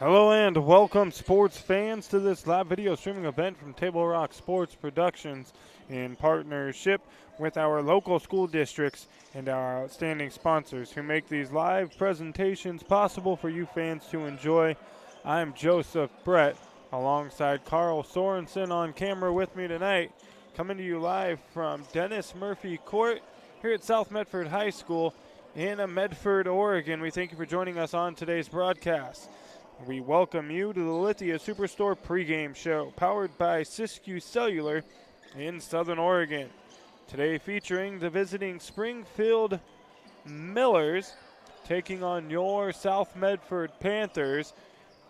Hello and welcome, sports fans, to this live video streaming event from Table Rock Sports Productions in partnership with our local school districts and our outstanding sponsors who make these live presentations possible for you fans to enjoy. I'm Joseph Brett, alongside Carl Sorensen on camera with me tonight, coming to you live from Dennis Murphy Court here at South Medford High School in Medford, Oregon. We thank you for joining us on today's broadcast. We welcome you to the Lithia Superstore pregame show, powered by Siskiyou Cellular in Southern Oregon. Today featuring the visiting Springfield Millers taking on your South Medford Panthers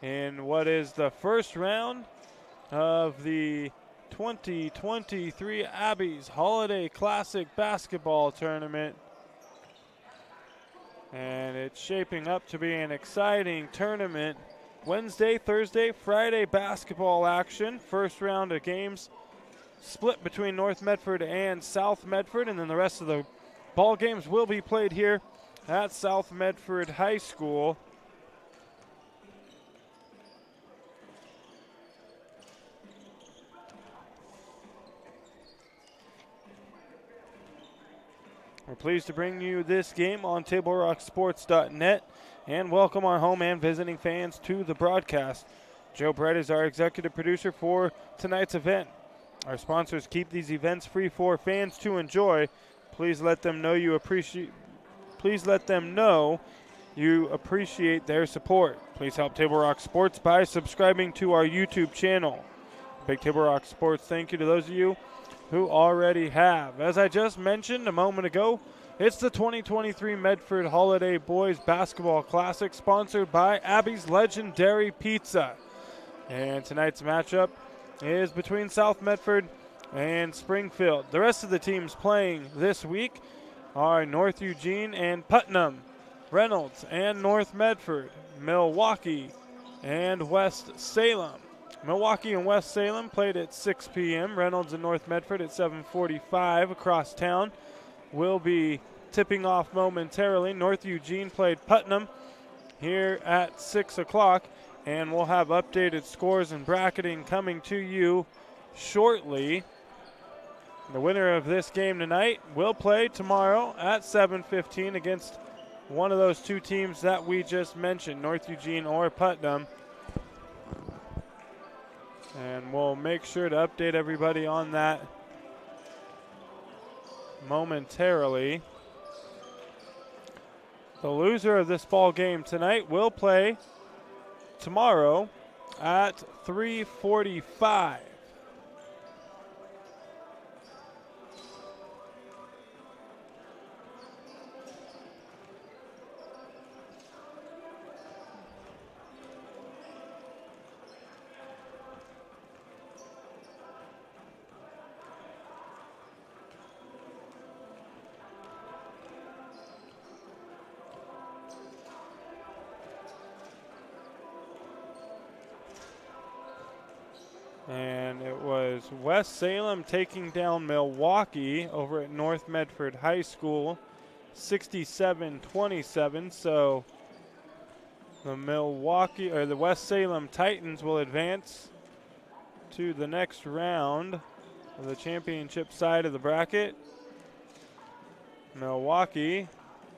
in what is the first round of the 2023 Abby's Holiday Classic Basketball Tournament. And it's shaping up to be an exciting tournament. Wednesday, Thursday, Friday basketball action. First round of games split between North Medford and South Medford, and then the rest of the ball games will be played here at South Medford High School. We're pleased to bring you this game on TableRockSports.net and welcome our home and visiting fans to the broadcast. Joe Brett is our executive producer for tonight's event. Our sponsors keep these events free for fans to enjoy. Please let them know you appreciate their support. Please help Table Rock Sports by subscribing to our YouTube channel. Big Table Rock Sports thank you to those of you who already have. As I just mentioned a moment ago, it's the 2023 Medford Holiday Boys Basketball Classic, sponsored by Abby's Legendary Pizza. And tonight's matchup is between South Medford and Springfield. The rest of the teams playing this week are North Eugene and Putnam, Reynolds and North Medford, Milwaukee and West Salem. Milwaukee and West Salem played at 6 p.m. Reynolds and North Medford at 7:45 across town will be tipping off momentarily. North Eugene played Putnam here at 6 o'clock, and we'll have updated scores and bracketing coming to you shortly. The winner of this game tonight will play tomorrow at 7:15 against one of those two teams that we just mentioned, North Eugene or Putnam. And we'll make sure to update everybody on that momentarily. The loser of this ball game tonight will play tomorrow at 3:45. And it was West Salem taking down Milwaukee over at North Medford High School, 67-27. So the West Salem Titans will advance to the next round of the championship side of the bracket. Milwaukee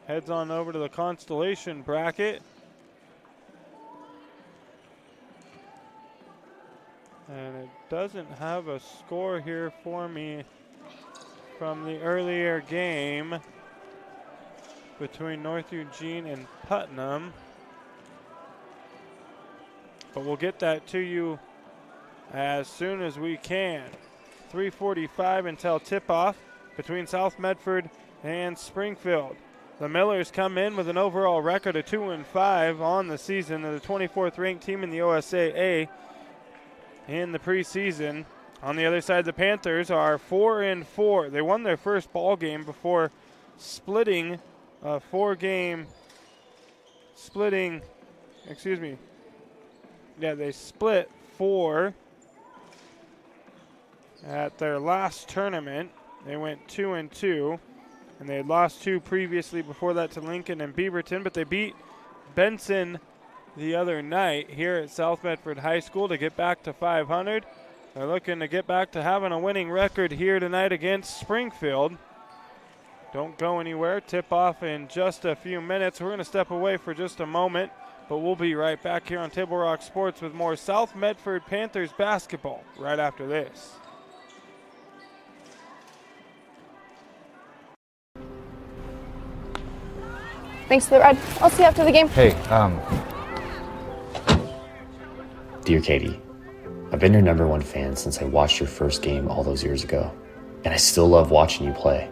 heads on over to the Constellation bracket. And it doesn't have a score here for me from the earlier game between North Eugene and Putnam. But we'll get that to you as soon as we can. 3:45 until tip-off between South Medford and Springfield. The Millers come in with an overall record of 2-5 on the season. They're the 24th ranked team in the OSAA in the preseason. On the other side, the Panthers are 4-4. They won their first ball game before splitting they split 4 at their last tournament. They went 2-2, and they had lost 2 previously before that to Lincoln and Beaverton, but they beat Benson the other night here at South Medford High School to get back to 500. They're looking to get back to having a winning record here tonight against Springfield. Don't go anywhere. Tip off in just a few minutes. We're going to step away for just a moment, but we'll be right back here on Table Rock Sports with more South Medford Panthers basketball right after this. Thanks for the ride. I'll see you after the game. Hey, Dear Katie, I've been your #1 fan since I watched your first game all those years ago, and I still love watching you play.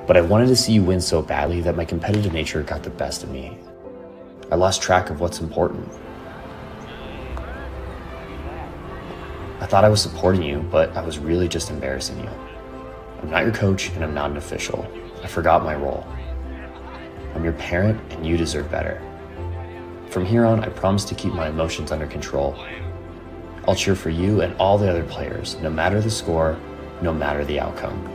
But I wanted to see you win so badly that my competitive nature got the best of me. I lost track of what's important. I thought I was supporting you, but I was really just embarrassing you. I'm not your coach, and I'm not an official. I forgot my role. I'm your parent, and you deserve better. From here on, I promise to keep my emotions under control. I'll cheer for you and all the other players, no matter the score, no matter the outcome.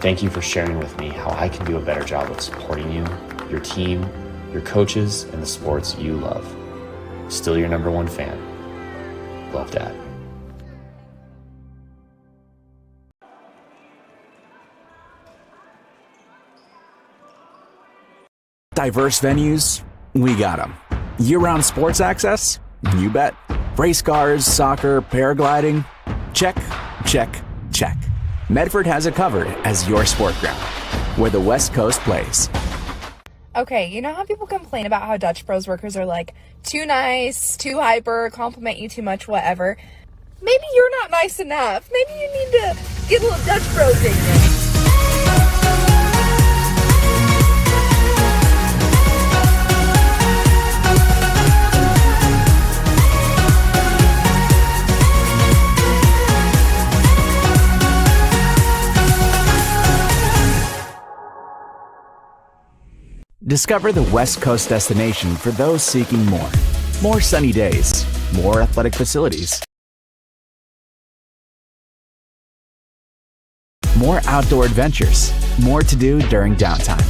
Thank you for sharing with me how I can do a better job of supporting you, your team, your coaches, and the sports you love. Still your #1 fan. Love, Dad. Diverse venues, we got them. Year-round sports access? You bet. Race cars, soccer, paragliding? Check, check, check. Medford has it covered as your sport ground, where the West Coast plays. Okay, you know how people complain about how Dutch Bros workers are like too nice, too hyper, compliment you too much, whatever? Maybe you're not nice enough. Maybe you need to get a little Dutch Bros in you. Discover the West Coast destination for those seeking more. More sunny days, more athletic facilities, more outdoor adventures, more to do during downtime.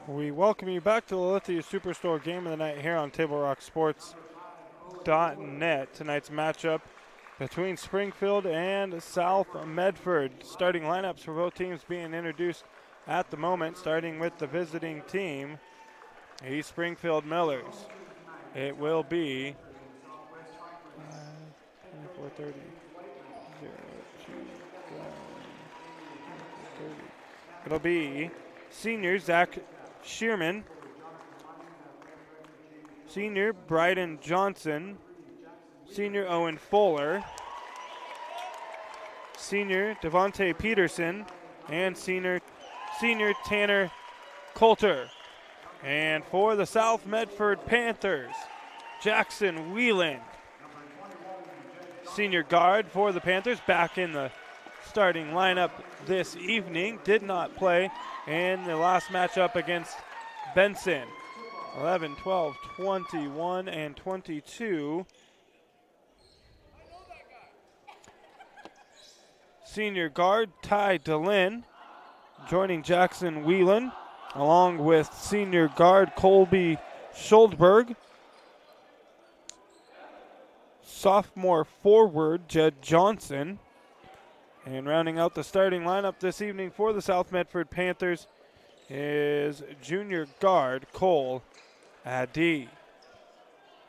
We welcome you back to the Lithia Superstore game of the night here on TableRockSports.net. Tonight's matchup between Springfield and South Medford. Starting lineups for both teams being introduced at the moment, starting with the visiting team, East Springfield Millers. It will be 24-30. It'll be senior Zach Shearman, senior Bryden Johnson, senior Owen Fuller, senior Devontae Peterson, and senior Tanner Coulter. And for the South Medford Panthers, Jackson Wheeland, senior guard for the Panthers, back in the starting lineup this evening. Did not play in the last matchup against Benson. 11, 12, 21, and 22. Senior guard Ty DeLynn joining Jackson Whelan, along with senior guard Colby Schuldberg. Sophomore forward Jed Johnson. And rounding out the starting lineup this evening for the South Medford Panthers is junior guard Cole Addy.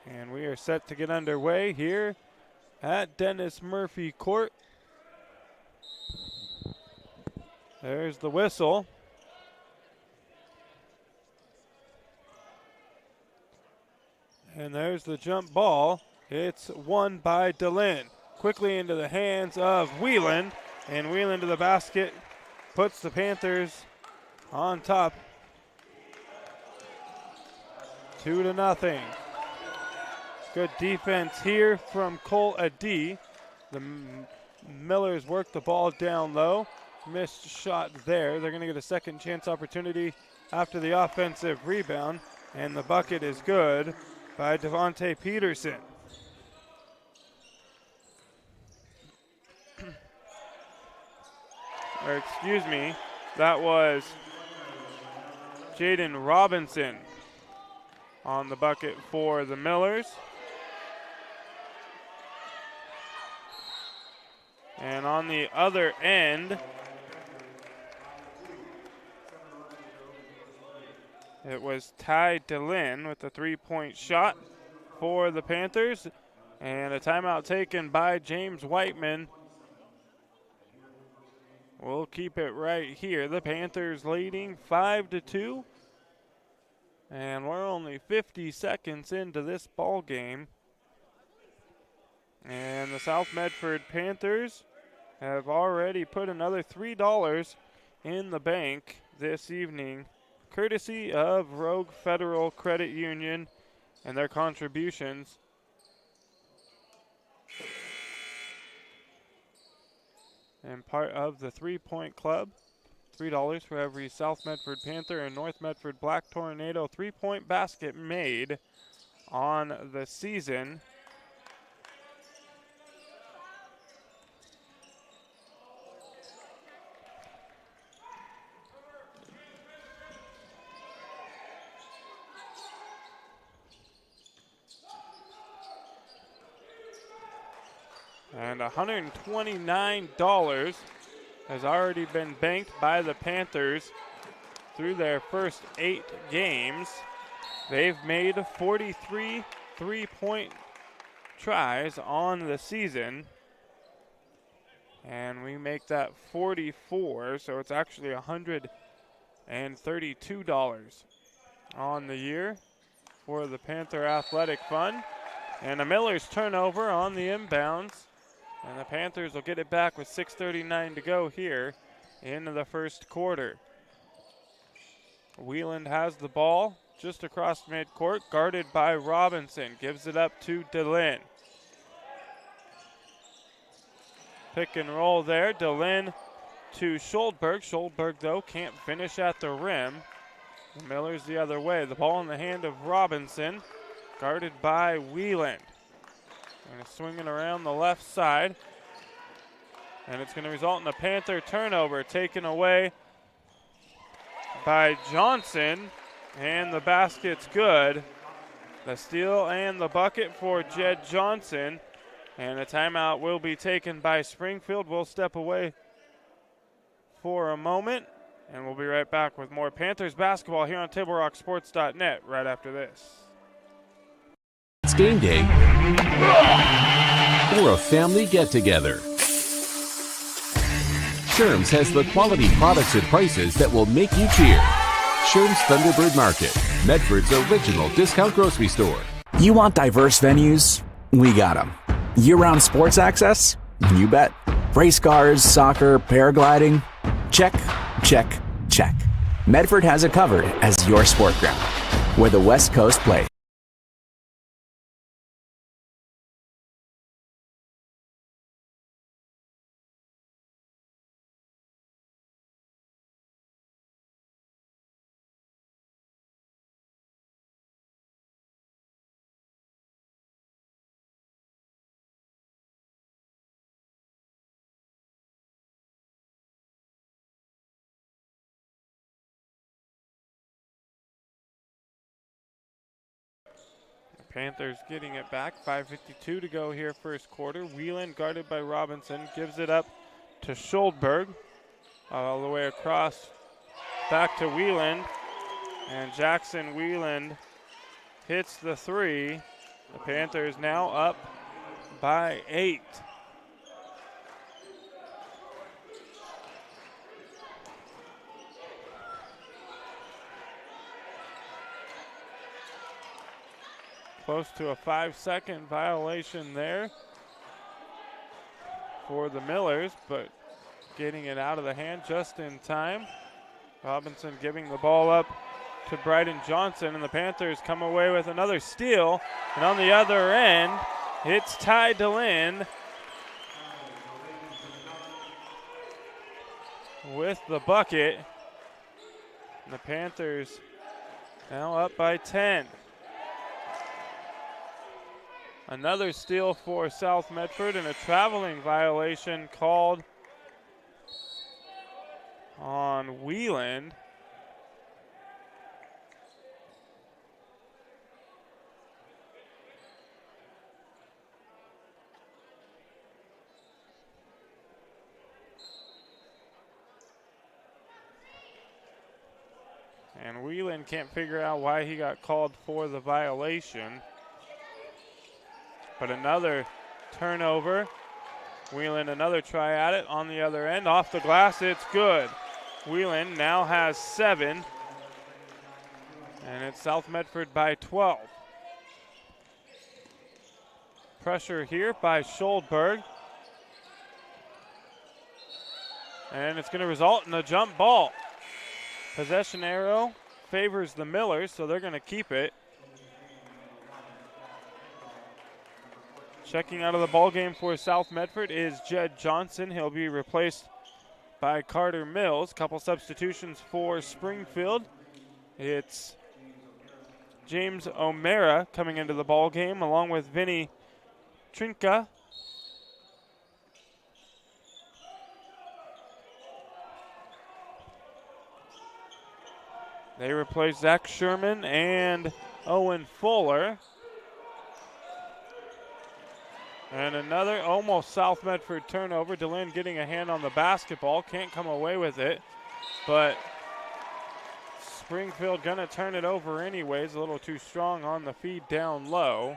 And we are set to get underway here at Dennis Murphy Court. There's the whistle. And there's the jump ball. It's won by DeLynn. Quickly into the hands of Wheeland. And Wheeland to the basket puts the Panthers on top 2-0. Good defense here from Cole Adi. The Millers work the ball down low. Missed shot there. They're going to get a second chance opportunity after the offensive rebound. And the bucket is good by Devontae Peterson. Or excuse me, that was Jaden Robinson on the bucket for the Millers. And on the other end, it was Ty DeLynn with the three-point shot for the Panthers. And a timeout taken by James Whiteman. We'll keep it right here. The Panthers leading 5-2. And we're only 50 seconds into this ball game. And the South Medford Panthers have already put another $3 in the bank this evening, courtesy of Rogue Federal Credit Union and their contributions. And part of the 3-point club, $3 for every South Medford Panther and North Medford Black Tornado 3-point basket made on the season. And $129 has already been banked by the Panthers through their first 8 games. They've made 43 3-point tries on the season. And we make that 44, so it's actually $132 on the year for the Panther Athletic Fund. And a Miller's turnover on the inbounds. And the Panthers will get it back with 6:39 to go here in the first quarter. Wieland has the ball just across midcourt, guarded by Robinson. Gives it up to DeLynn. Pick and roll there. DeLynn to Schuldberg. Schuldberg, though, can't finish at the rim. The Millers the other way. The ball in the hand of Robinson, guarded by Wieland. And it's swinging around the left side. And it's going to result in a Panther turnover taken away by Johnson. And the basket's good. The steal and the bucket for Jed Johnson. And a timeout will be taken by Springfield. We'll step away for a moment. And we'll be right back with more Panthers basketball here on TableRockSports.net right after this. It's game day or a family get-together. Sherm's has the quality products and prices that will make you cheer. Sherm's Thunderbird Market, Medford's original discount grocery store. You want diverse venues? We got them. Year-round sports access? You bet. Race cars, soccer, paragliding? Check, check, check. Medford has it covered as your sport ground, where the West Coast plays. Panthers getting it back. 5:52 to go here first quarter. Wieland guarded by Robinson. Gives it up to Schuldberg. All the way across. Back to Wieland. And Jackson Wieland hits the three. The Panthers now up by 8. Close to a 5-second violation there for the Millers, but getting it out of the hand just in time. Robinson giving the ball up to Bryden Johnson, and the Panthers come away with another steal. And on the other end, it's Ty DeLynn with the bucket. And the Panthers now up by 10. Another steal for South Medford, and a traveling violation called on Wieland. And Whelan can't figure out why he got called for the violation. But another turnover. Whelan another try at it on the other end. Off the glass, it's good. Whelan now has 7. And it's South Medford by 12. Pressure here by Schuldberg. And it's going to result in a jump ball. Possession arrow favors the Millers, so they're going to keep it. Checking out of the ball game for South Medford is Jed Johnson. He'll be replaced by Carter Mills. Couple substitutions for Springfield. It's James O'Mara coming into the ball game along with Vinny Trinka. They replace Zach Sherman and Owen Fuller. And another almost South Medford turnover. DeLynn getting a hand on the basketball. Can't come away with it. But Springfield gonna turn it over anyways. A little too strong on the feed down low.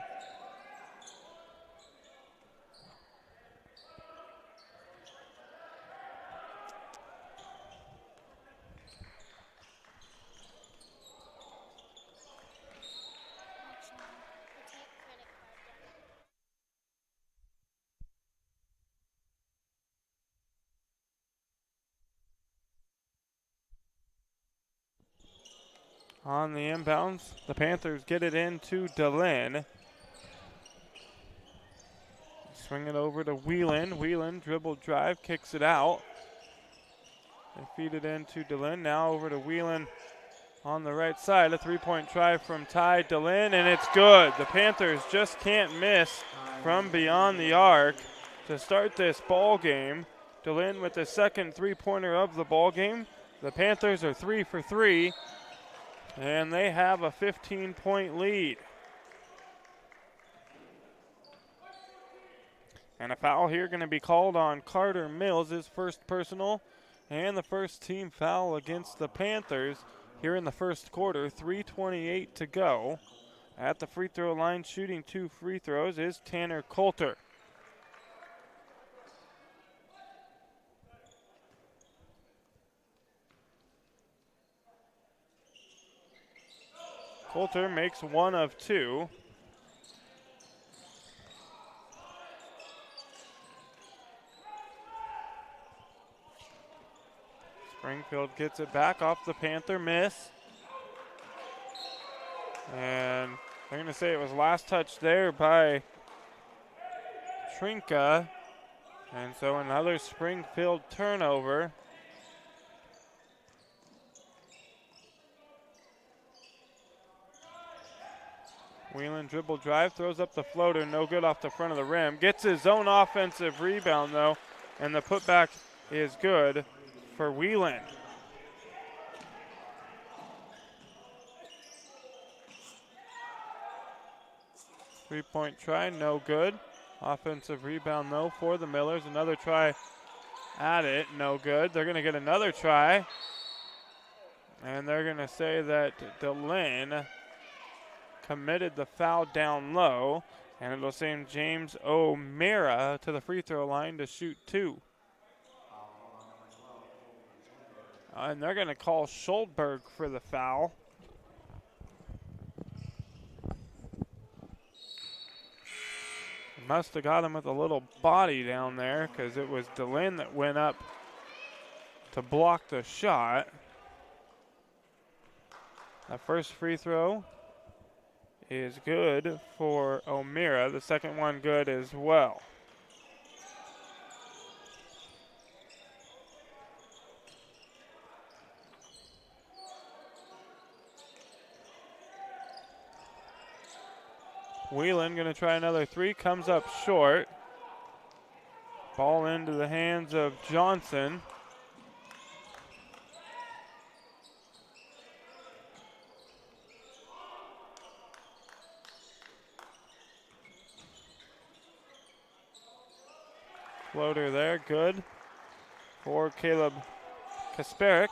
On the inbounds, the Panthers get it into DeLynn. Swing it over to Whelan. Whelan dribble drive, kicks it out. They feed it into DeLynn. Now over to Whelan on the right side. A three-point try from Ty DeLynn, and it's good. The Panthers just can't miss from beyond the arc to start this ball game. DeLynn with the second three-pointer of the ball game. The Panthers are 3 for 3. And they have a 15-point lead. And a foul here going to be called on Carter Mills, his first personal, and the first team foul against the Panthers here in the first quarter. 3:28 to go. At the free throw line, shooting 2 free throws, is Tanner Coulter. Coulter makes 1 of 2. Springfield gets it back off the Panther miss. And they're going to say it was last touch there by Trinka. And so another Springfield turnover. Whelan dribble drive, throws up the floater, no good off the front of the rim. Gets his own offensive rebound though, and the putback is good for Whelan. Three-point try, no good. Offensive rebound though for the Millers. Another try at it, no good. They're gonna get another try. And they're gonna say that DeLynn committed the foul down low, and it'll send James O'Mara to the free throw line to shoot 2. And they're going to call Schuldberg for the foul. Must have got him with a little body down there because it was DeLynn that went up to block the shot. The first free throw is good for O'Meara. The second one good as well. Whelan going to try another three, comes up short. Ball into the hands of Johnson. Floater there, good for Caleb Kasparik.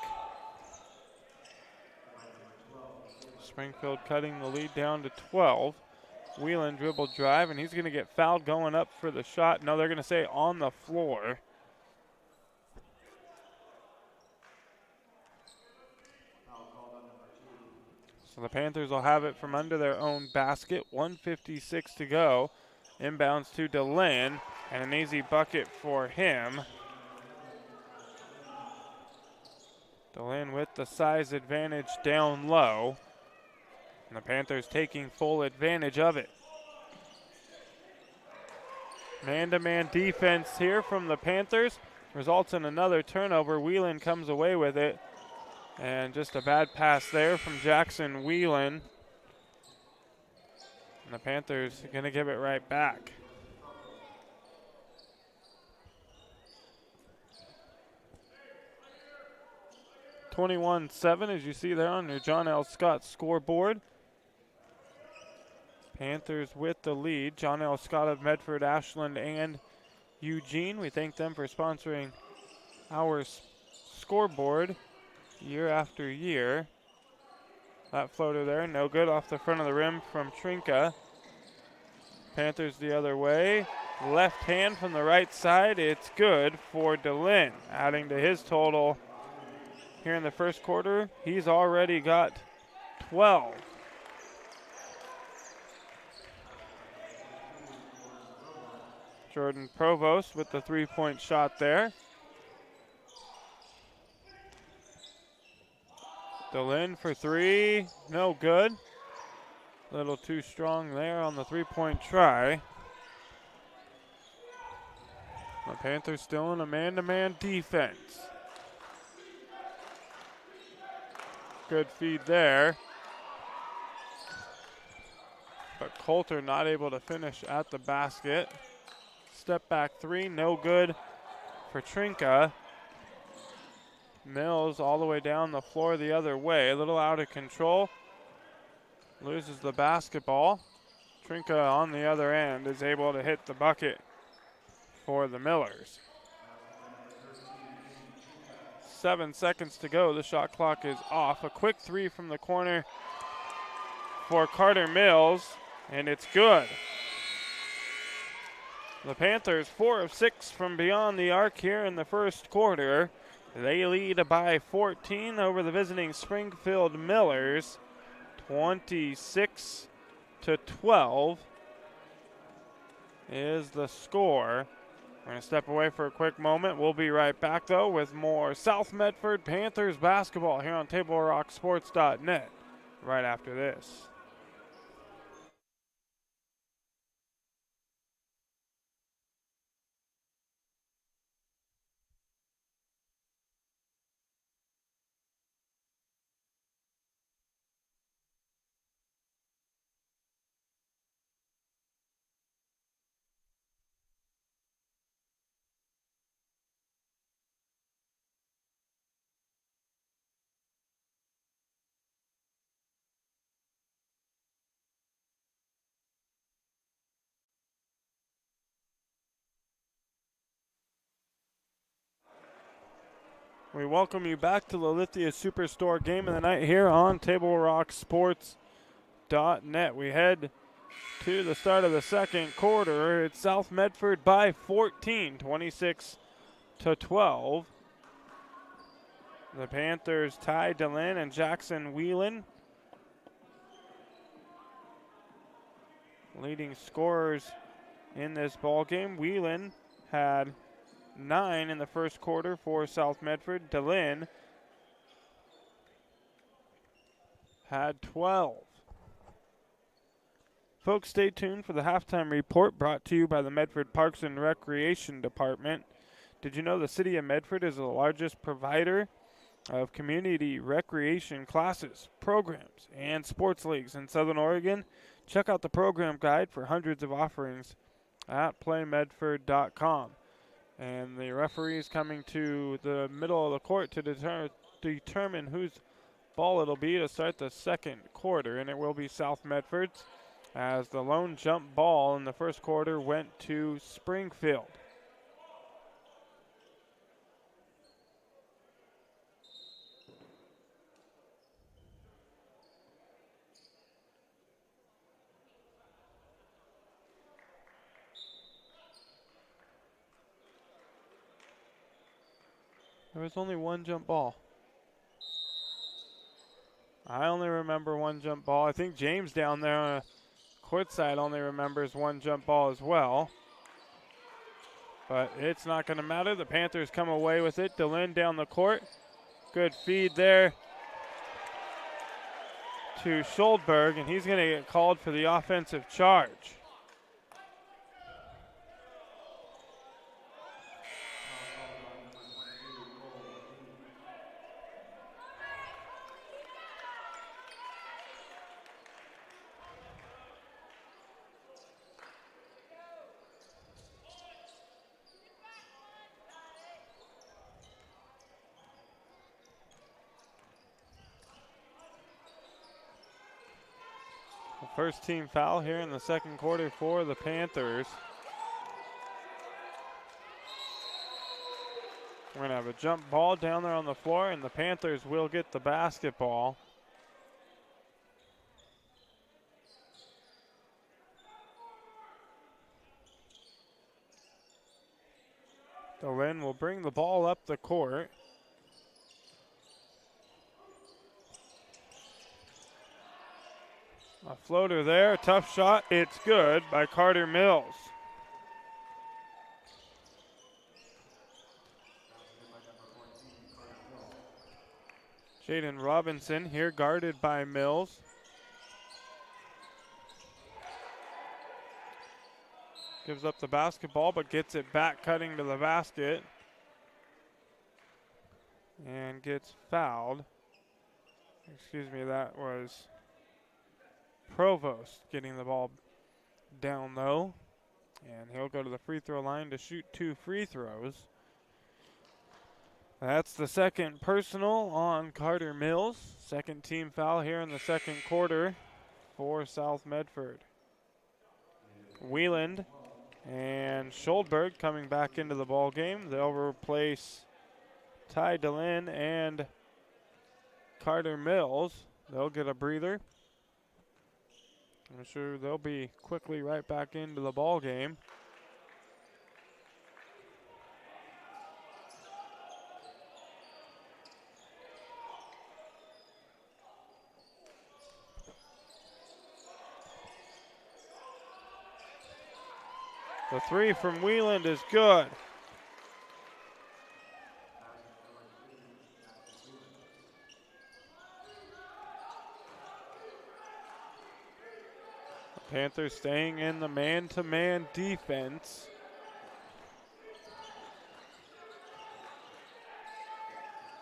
Springfield cutting the lead down to 12. Whelan dribble drive, and he's going to get fouled going up for the shot. No, they're going to say on the floor. So the Panthers will have it from under their own basket. 1:56 to go. Inbounds to DeLynn, and an easy bucket for him. DeLynn with the size advantage down low. And the Panthers taking full advantage of it. Man-to-man defense here from the Panthers results in another turnover. Whelan comes away with it. And just a bad pass there from Jackson Whelan. And the Panthers are going to give it right back. (21-7) as you see there on your John L. Scott scoreboard. Panthers with the lead. John L. Scott of Medford, Ashland, and Eugene. We thank them for sponsoring our scoreboard year after year. That floater there, no good off the front of the rim from Trinka. Panthers the other way. Left hand from the right side. It's good for DeLynn, adding to his total here in the first quarter. He's already got 12. Jordan Provost with the three-point shot there. DeLynn for three, no good. A little too strong there on the three-point try. The Panthers still in a man-to-man defense. Good feed there. But Coulter not able to finish at the basket. Step back three, no good for Trinka. Mills all the way down the floor the other way, a little out of control. Loses the basketball. Trinka on the other end is able to hit the bucket for the Millers. 7 seconds to go, the shot clock is off. A quick three from the corner for Carter Mills, and it's good. The Panthers 4 of 6 from beyond the arc here in the first quarter. They lead by 14 over the visiting Springfield Millers. 26-12 is the score. We're going to step away for a quick moment. We'll be right back, though, with more South Medford Panthers basketball here on TableRockSports.net right after this. We welcome you back to the Lithia Superstore game of the night here on TableRockSports.net. We head to the start of the second quarter. It's South Medford by 14, 26-12. The Panthers tie DeLynn and Jackson Whelan. Leading scorers in this ball game. Whelan had 9 in the first quarter for South Medford. DeLynn had 12. Folks, stay tuned for the halftime report brought to you by the Medford Parks and Recreation Department. Did you know the city of Medford is the largest provider of community recreation classes, programs, and sports leagues in Southern Oregon? Check out the program guide for hundreds of offerings at playmedford.com. And the referees coming to the middle of the court to determine whose ball it'll be to start the second quarter, and it will be South Medford's, as the lone jump ball in the first quarter went to Springfield. There was only one jump ball. I only remember one jump ball. I think James down there on the court side only remembers one jump ball as well. But it's not going to matter. The Panthers come away with it. DeLynn down the court. Good feed there to Schuldberg, and he's going to get called for the offensive charge. First team foul here in the second quarter for the Panthers. We're going to have a jump ball down there on the floor, and the Panthers will get the basketball. DeLynn will bring the ball up the court. A floater there, tough shot, it's good by Carter Mills. Jaden Robinson here guarded by Mills. Gives up the basketball but gets it back cutting to the basket. And gets fouled. Excuse me, that was Provost getting the ball down low. And he'll go to the free throw line to shoot 2 free throws. That's the second personal on Carter Mills. Second team foul here in the second quarter for South Medford. Wieland and Schuldberg coming back into the ball game. They'll replace Ty DeLynn and Carter Mills. They'll get a breather. I'm sure they'll be quickly right back into the ball game. The three from Wieland is good. Panthers staying in the man-to-man defense.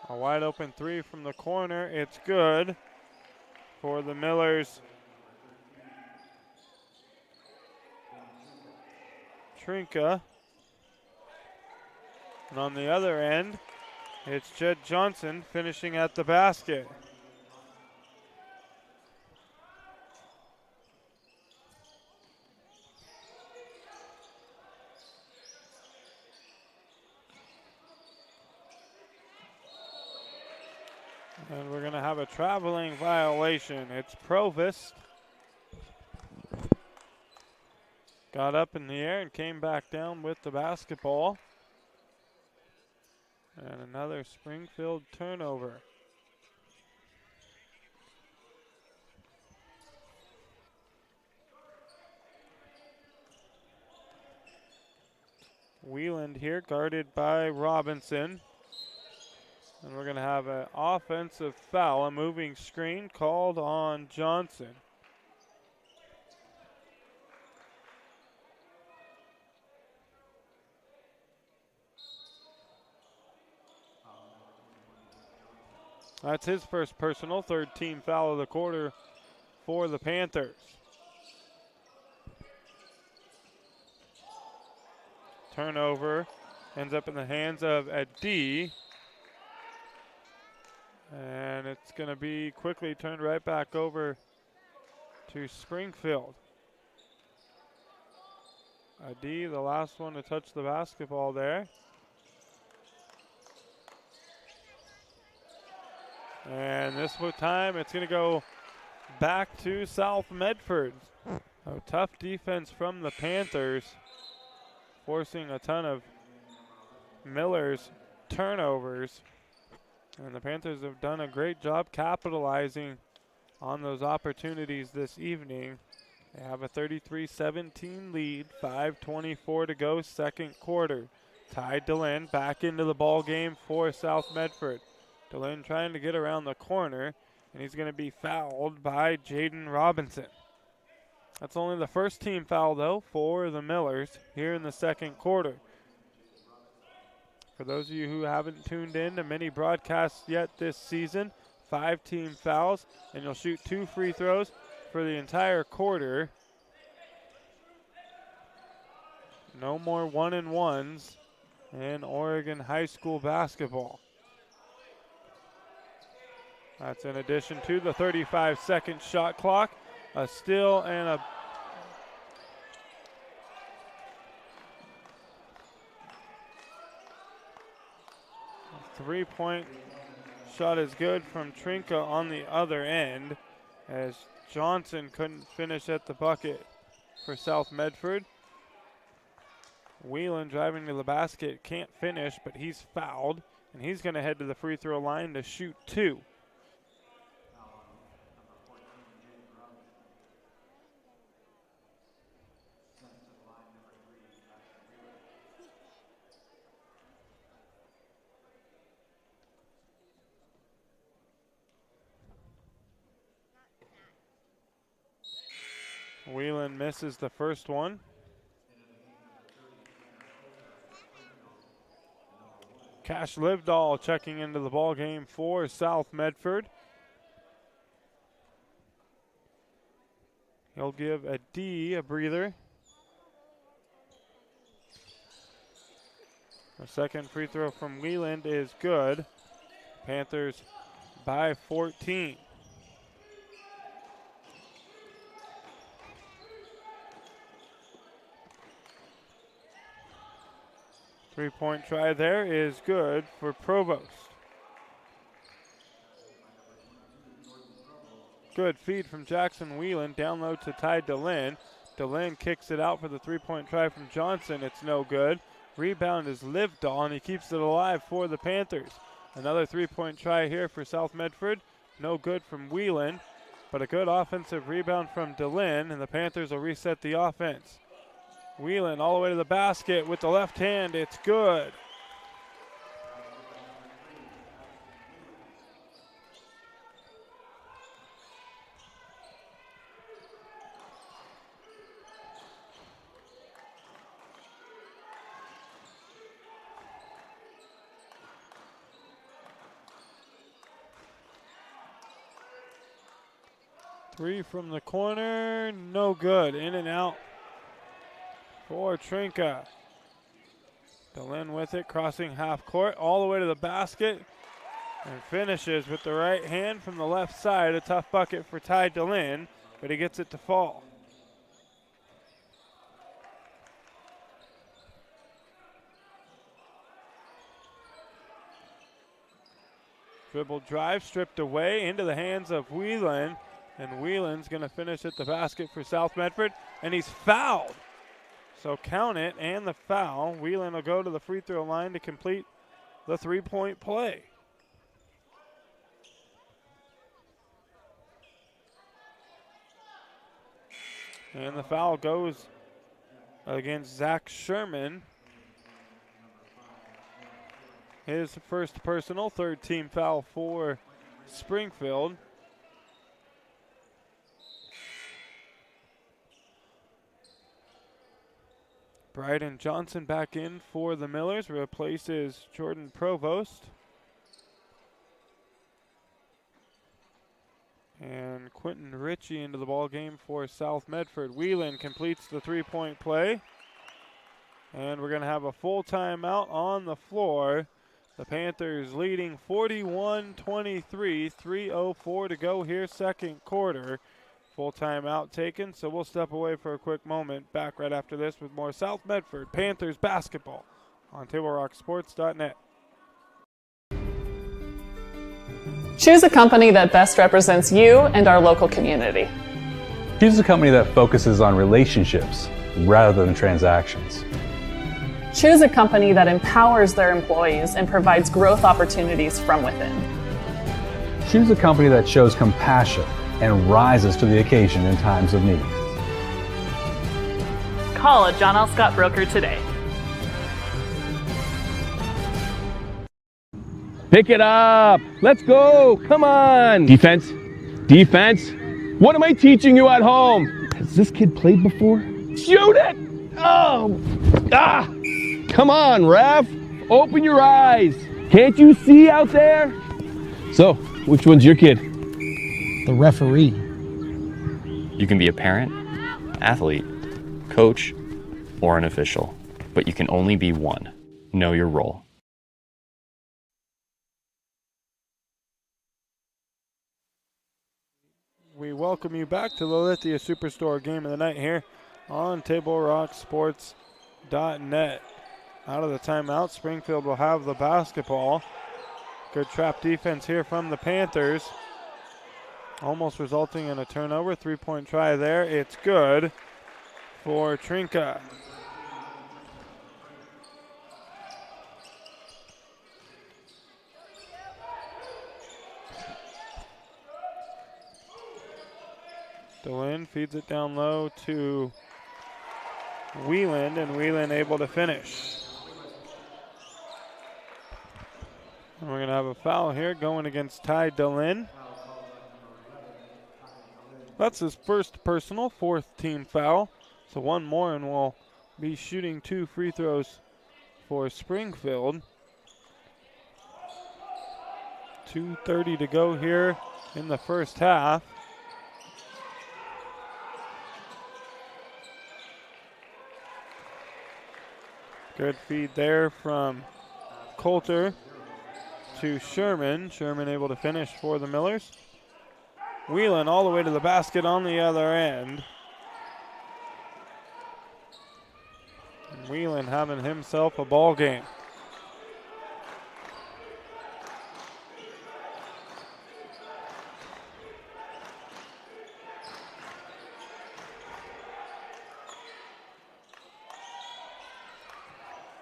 A wide open three from the corner. It's good for the Millers. Trinka. And on the other end, it's Jed Johnson finishing at the basket. And we're going to have a traveling violation. It's Provost. Got up in the air and came back down with the basketball. And another Springfield turnover. Wieland here, guarded by Robinson. And we're going to have an offensive foul, a moving screen called on Johnson. That's his first personal, third team foul of the quarter for the Panthers. Turnover ends up in the hands of Adi. And it's going to be quickly turned right back over to Springfield. Adi, the last one to touch the basketball there. And this time it's going to go back to South Medford. A tough defense from the Panthers, forcing a ton of Miller's turnovers. And the Panthers have done a great job capitalizing on those opportunities this evening. They have a 33-17 lead, 5:24 to go, second quarter. Ty Delenn back into the ball game for South Medford. Delenn trying to get around the corner, and he's going to be fouled by Jaden Robinson. That's only the first team foul, though, for the Millers here in the second quarter. For those of you who haven't tuned in to many broadcasts yet this season, 5 team fouls, and you'll shoot 2 free throws for the entire quarter. No more 1-and-1s in Oregon high school basketball. That's in addition to the 35-second shot clock, a steal and a three-point shot is good from Trinka on the other end, as Johnson couldn't finish at the bucket for South Medford. Whelan driving to the basket, can't finish, but he's fouled, and he's going to head to the free throw line to shoot 2. Whelan misses the first one. Cash Livedall checking into the ball game for South Medford. He'll give a D a breather. The second free throw from Wieland is good. Panthers by 14. Three-point try there is good for Provost. Good feed from Jackson Whelan. Down low to Ty Delenn. Delenn kicks it out for the three-point try from Johnson. It's no good. Rebound is Livedall, and he keeps it alive for the Panthers. Another three-point try here for South Medford. No good from Whelan, but a good offensive rebound from Delenn, and the Panthers will reset the offense. Whelan all the way to the basket with the left hand. It's good. Three from the corner, no good. In and out for Trinka. Delenn with it, crossing half court, all the way to the basket, and finishes with the right hand from the left side. A tough bucket for Ty Delenn, but he gets it to fall. Dribble drive, stripped away into the hands of Whelan, and Whelan's going to finish at the basket for South Medford, and he's fouled. So count it and the foul. Whelan will go to the free throw line to complete the three-point play. And the foul goes against Zach Sherman. his first personal, third team foul for Springfield. Bryden Johnson back in for the Millers, replaces Jordan Provost. And Quentin Ritchie into the ball game for South Medford. Whelan completes the three-point play. And we're going to have a full timeout on the floor. The Panthers leading 41-23, 3:04 to go here, second quarter. Full timeout taken, so we'll step away for a quick moment. Back right after this with more South Medford Panthers basketball on TableRockSports.net. Choose a company that best represents you and our local community. Choose a company that focuses on relationships rather than transactions. Choose a company that empowers their employees and provides growth opportunities from within. Choose a company that shows compassion and rises to the occasion in times of need. Call a John L. Scott broker today. Pick it up. Let's go. Come on. Defense. Defense. What am I teaching you at home? Has this kid played before? Shoot it. Oh. Ah. Come on, ref. Open your eyes. Can't you see out there? So, which one's your kid? The referee. You can be a parent, athlete, coach, or an official, but you can only be one. Know your role. We welcome you back to the Lithia Superstore game of the night here on TableRockSports.net. Out of the timeout, Springfield will have the basketball. Good trap defense here from the Panthers. Almost resulting in a turnover. Three-point try there. It's good for Trinka. DeLynn feeds it down low to Whelan, and Whelan able to finish. And we're going to have a foul here going against Ty DeLynn. That's his first personal, fourth team foul. So one more, and we'll be shooting 2 free throws for Springfield. 2:30 to go here in the first half. Good feed there from Coulter to Sherman. Sherman able to finish for the Millers. Whelan all the way to the basket on the other end. And Whelan having himself a ball game.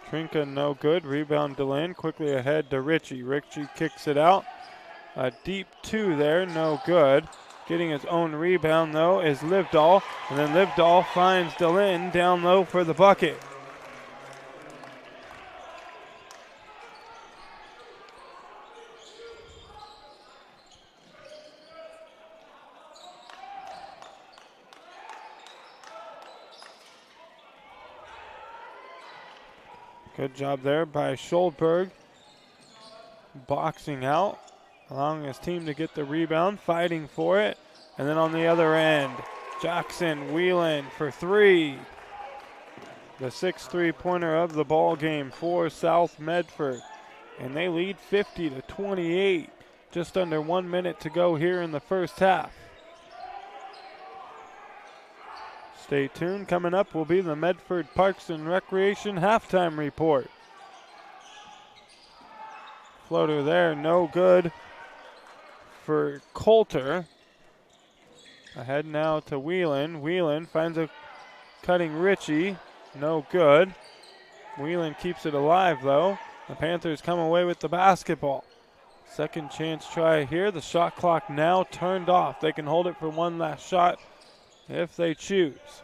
Trinka no good. Rebound DeLynn quickly ahead to Ritchie. Ritchie kicks it out. A deep 2 there, no good. Getting his own rebound though is Livdahl. And then Livdahl finds DeLynn down low for the bucket. Good job there by Scholdberg. Boxing out, allowing his team to get the rebound, fighting for it. And then on the other end, Jackson Whelan for 3. The 6th three-pointer of the ball game for South Medford. And they lead 50-28. Just under 1 minute to go here in the first half. Stay tuned. Coming up will be the Medford Parks and Recreation halftime report. Floater there, no good for Coulter. Ahead now to Whelan. Whelan finds a cutting Ritchie, no good. Whelan keeps it alive though. The Panthers come away with the basketball. Second chance try here. The shot clock now turned off. They can hold it for one last shot if they choose.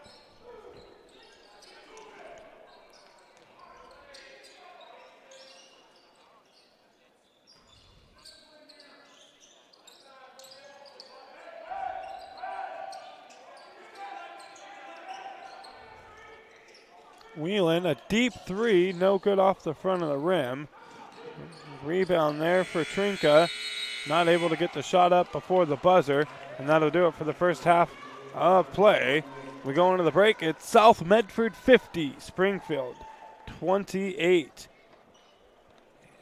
Wheelan, a deep three, no good off the front of the rim. Rebound there for Trinka. Not able to get the shot up before the buzzer, and that'll do it for the first half of play. We go into the break. It's South Medford 50, Springfield 28.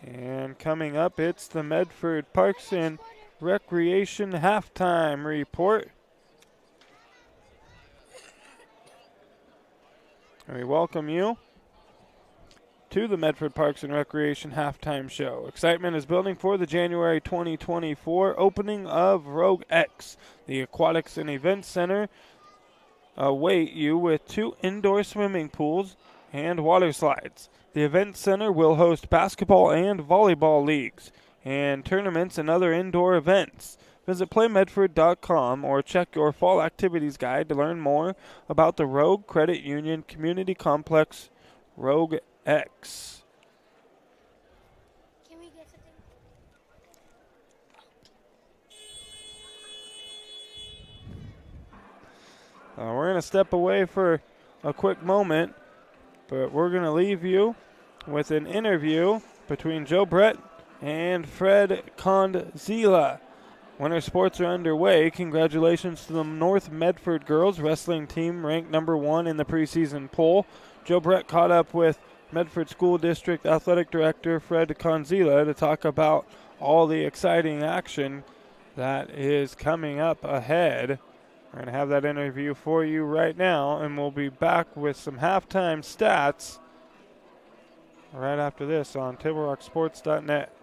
And coming up, it's the Medford Parks and Recreation halftime report. And we welcome you to the Medford Parks and Recreation halftime show. Excitement is building for the January 2024 opening of Rogue X. The Aquatics and Events Center await you with 2 indoor swimming pools and water slides. The Event Center will host basketball and volleyball leagues and tournaments and other indoor events. Visit playmedford.com or check your fall activities guide to learn more about the Rogue Credit Union Community Complex Rogue X. Can we get something? We're going to step away for a quick moment, but we're going to leave you with an interview between Joe Brett and Fred Conzila. Winter sports are underway. Congratulations to the North Medford girls wrestling team ranked number 1 in the preseason poll. Joe Brett caught up with Medford School District Athletic Director Fred Conzila to talk about all the exciting action that is coming up ahead. We're going to have that interview for you right now, and we'll be back with some halftime stats right after this on TableRockSports.net.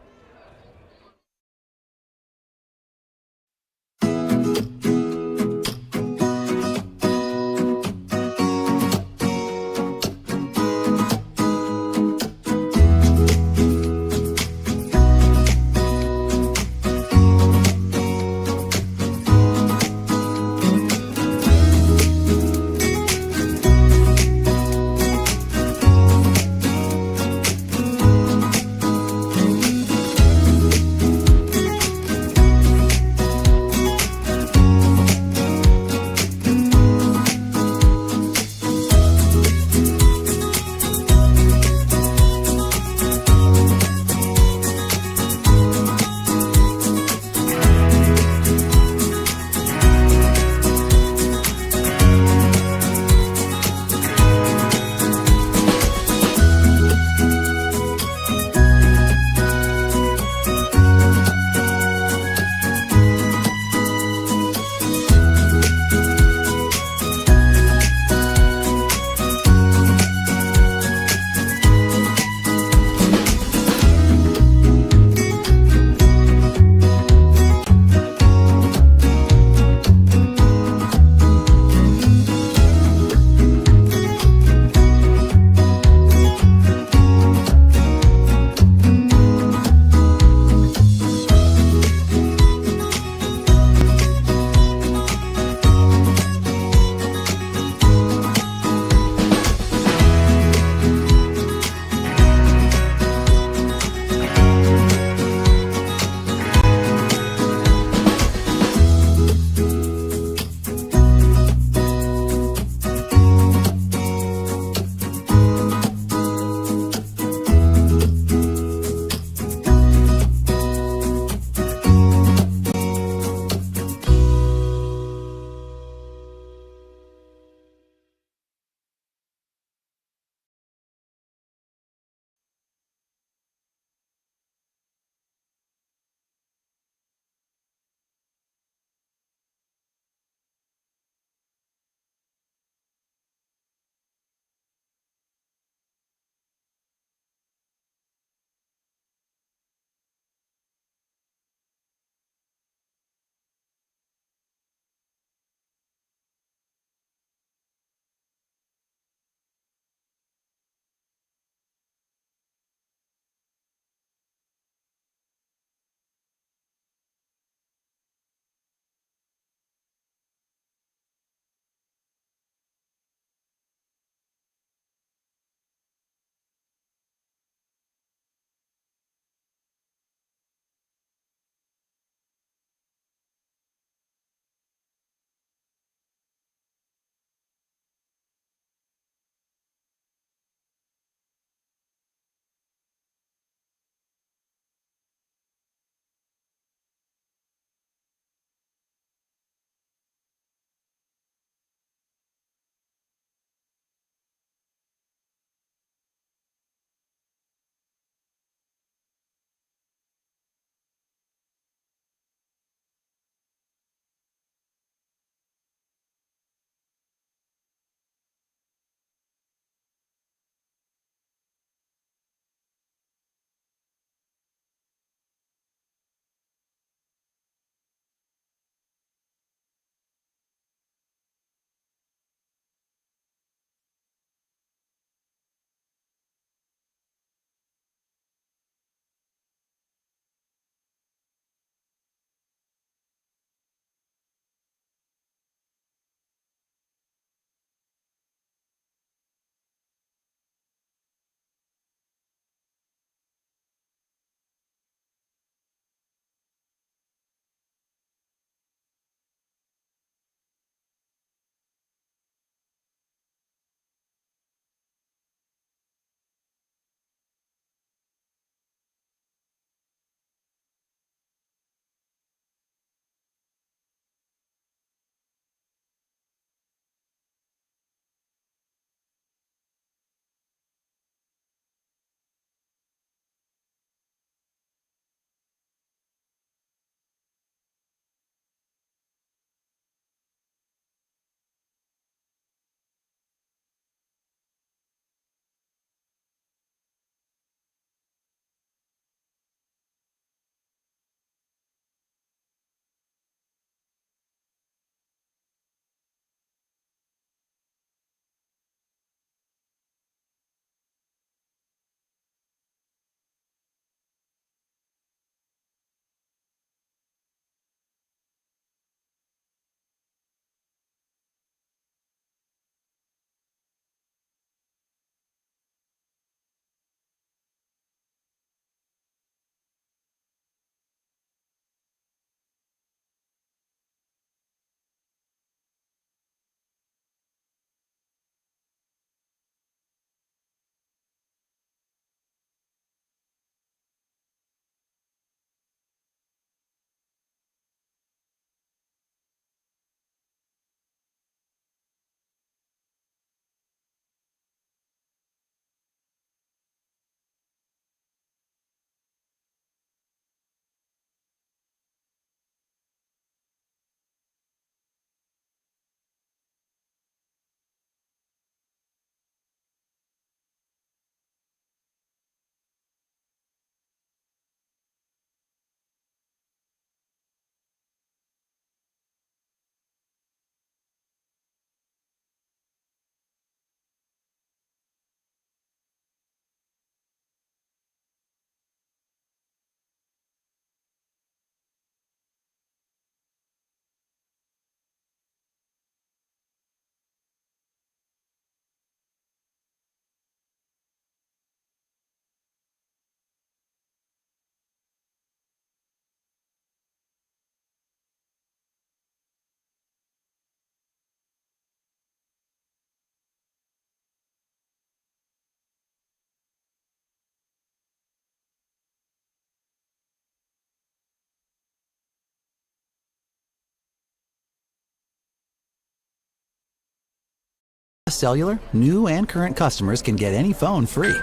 Cellular, new and current customers can get any phone free.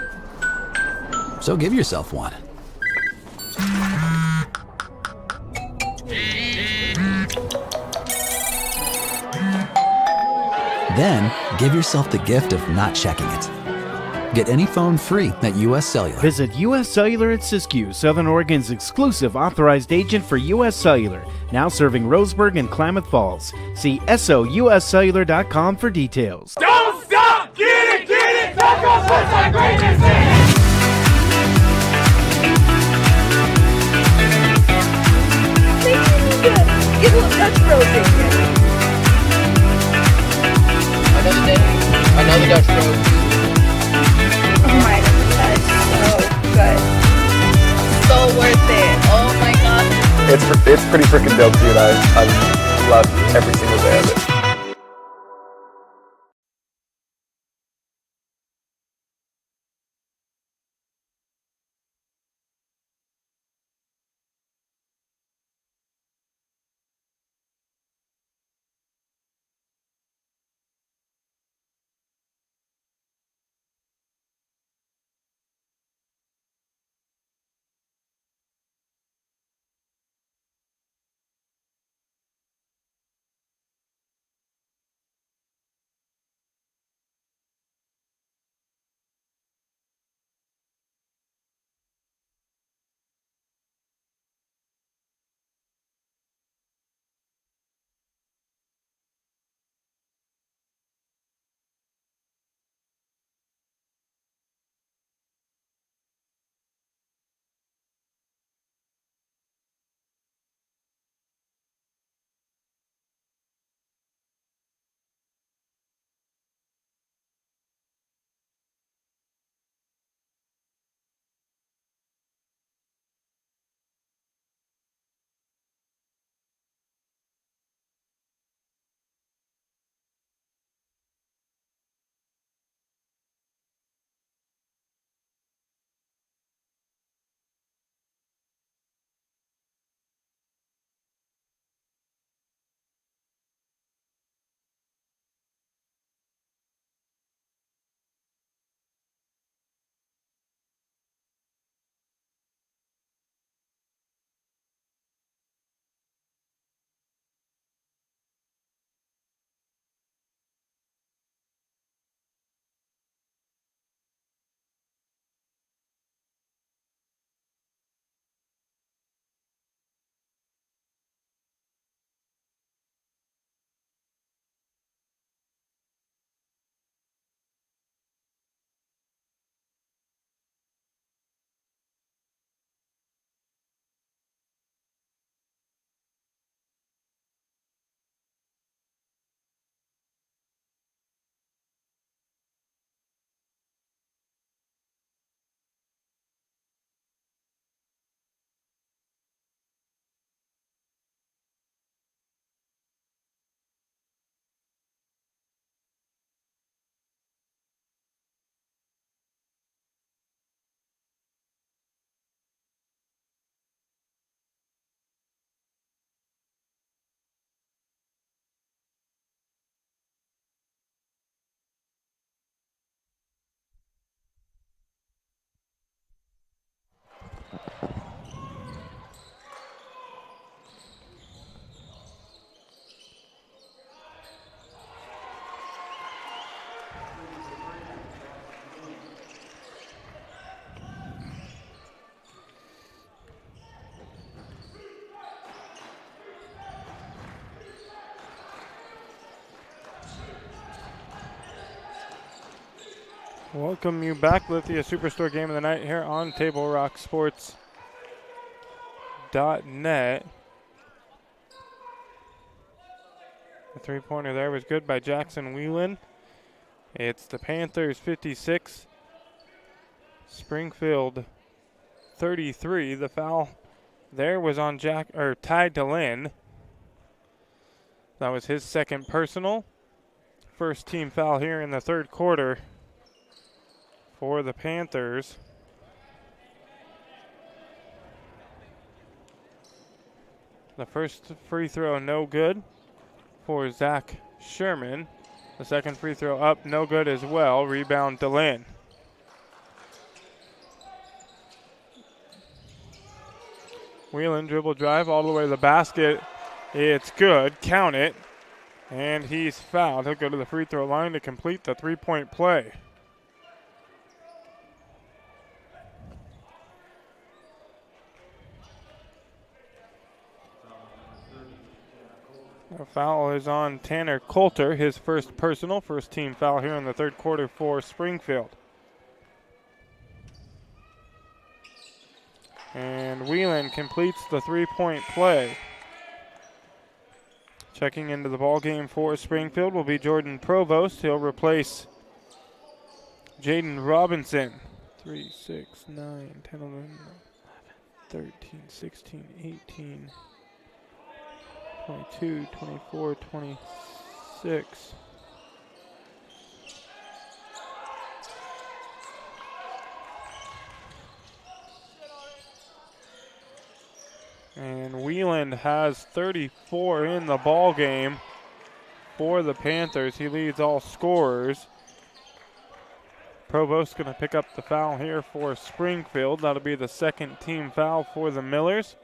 So give yourself one. Then give yourself the gift of not checking it. Get any phone free at US Cellular. Visit US Cellular at Siskiyou, Southern Oregon's exclusive authorized agent for US Cellular, now serving Roseburg and Klamath Falls. See SOUScellular.com for details. Don't stop! Get it! Talk about what's our greatness is! Get a little Dutch Bros in here. Another day, another Dutch Bros. Oh my god, so good. So worth it. Oh my god. It's pretty freaking dope, dude. I love every single day of it. Welcome you back, Lithia Superstore Game of the Night here on TableRockSports.net. The three-pointer there was good by Jackson Whelan. It's the Panthers 56, Springfield 33. The foul there was on Ty DeLynn. That was his second personal. First team foul here in the third quarter for the Panthers. The first free throw no good for Zach Sherman. The second free throw up, no good as well. Rebound DeLynn. Whelan dribble drive all the way to the basket. It's good. Count it. And he's fouled. He'll go to the free throw line to complete the three-point play. The foul is on Tanner Coulter, his first personal, first team foul here in the third quarter for Springfield. And Whelan completes the three-point play. Checking into the ball game for Springfield will be Jordan Provost. He'll replace Jaden Robinson. 3, 6, 9, 10, 11, 13, 16, 18, 22, 24, 26. And Whelan has 34 in the ball game for the Panthers. He leads all scorers. Provost going to pick up the foul here for Springfield. That'll be the second team foul for the Millers.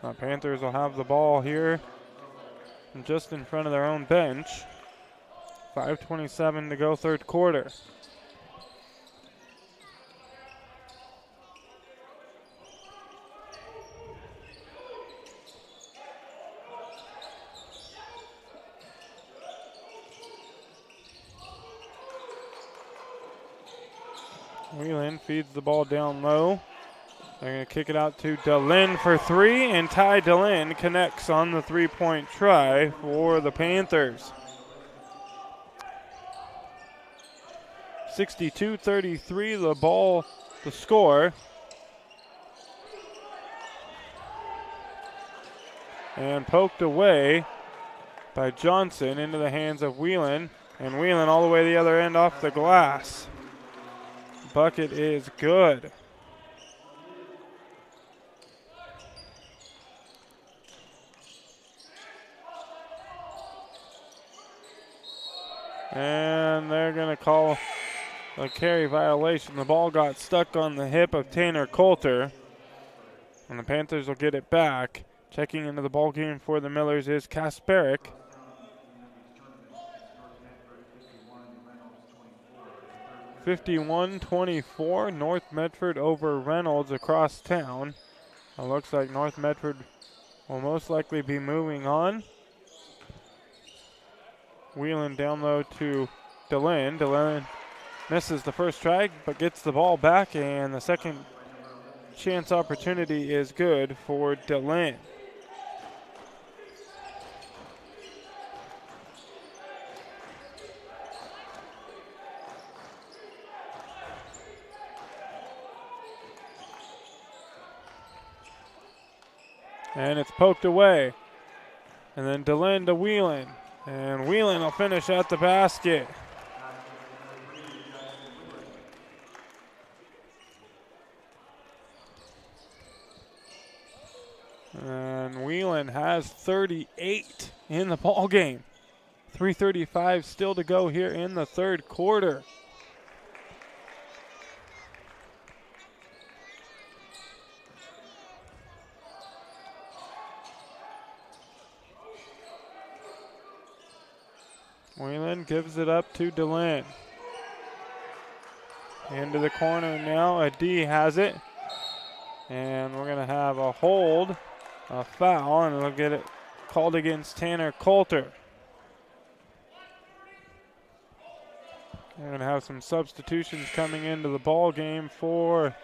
The Panthers will have the ball here just in front of their own bench. 5:27 to go, third quarter. Whelan feeds the ball down low. They're going to kick it out to DeLynn for three, and Ty DeLynn connects on the three-point try for the Panthers. 62-33, the score. And poked away by Johnson into the hands of Whelan, and Whelan all the way the other end off the glass. Bucket is good. And they're going to call a carry violation. The ball got stuck on the hip of Tanner Coulter, and the Panthers will get it back. Checking into the ball game for the Millers is Kasperick. (51-24), North Medford over Reynolds across town. It looks like North Medford will most likely be moving on. Whelan down low to DeLynn. DeLynn misses the first try, but gets the ball back, and the second chance opportunity is good for DeLynn. And it's poked away. And then DeLynn to Whelan. And Whelan will finish at the basket. And Whelan has 38 in the ball game. 3:35 still to go here in the third quarter. Whelan gives it up to DeLynn. Into the corner now. Adi has it. And we're going to have a hold, a foul, and we'll get it called against Tanner Coulter. We're going to have some substitutions coming into the ball game for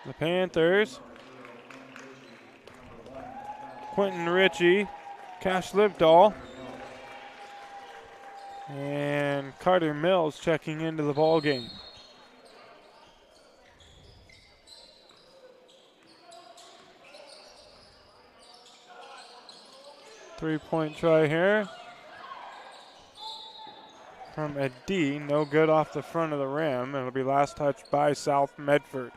the Panthers. Quentin Ritchie, Cash Livdahl, and Carter Mills checking into the ball game. Three-point try here from Adi. No good off the front of the rim. It'll be last touch by South Medford.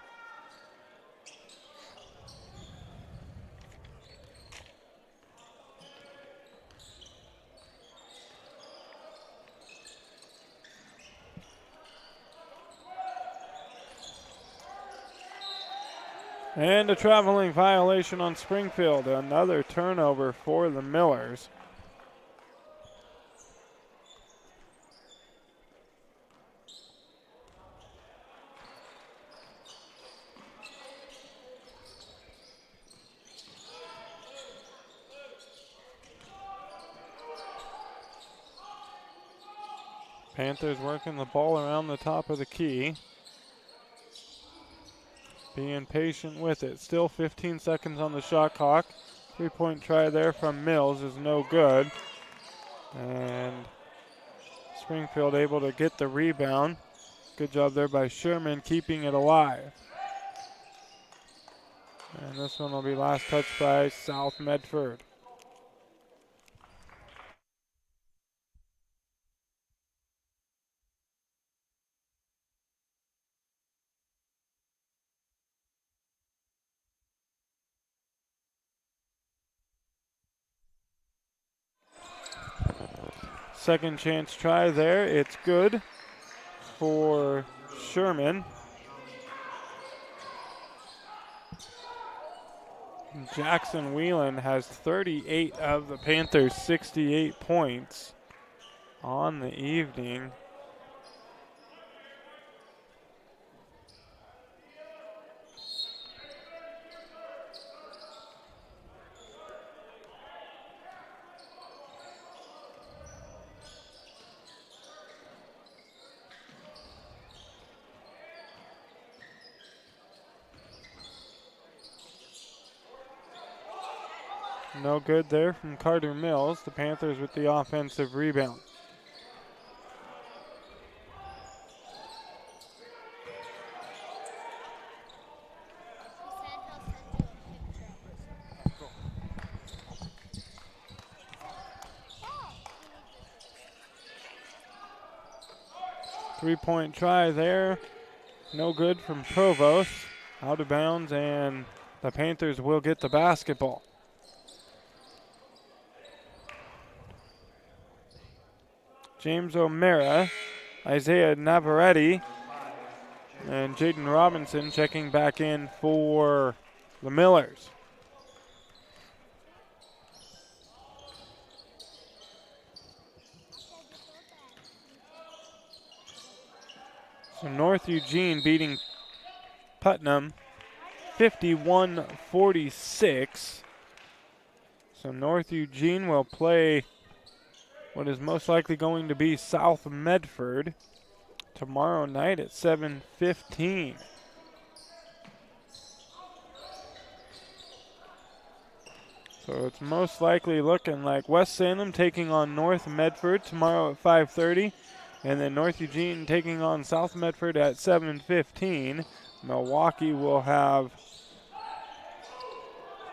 And a traveling violation on Springfield. Another turnover for the Millers. Panthers working the ball around the top of the key. Being patient with it. Still 15 seconds on the shot clock. 3-point try there from Mills is no good. And Springfield able to get the rebound. Good job there by Sherman keeping it alive. And this one will be last touch by South Medford. Second chance try there. It's good for Sherman. Jackson Whelan has 38 of the Panthers' 68 points on the evening. No good there from Carter Mills. The Panthers with the offensive rebound. Three-point try there. No good from Provost. Out of bounds, and the Panthers will get the basketball. James O'Mara, Isaiah Navarrete, and Jaden Robinson checking back in for the Millers. So North Eugene beating Putnam 51-46. So North Eugene will play what is most likely going to be South Medford tomorrow night at 7:15. So it's most likely looking like West Salem taking on North Medford tomorrow at 5:30, and then North Eugene taking on South Medford at 7:15. Milwaukee will have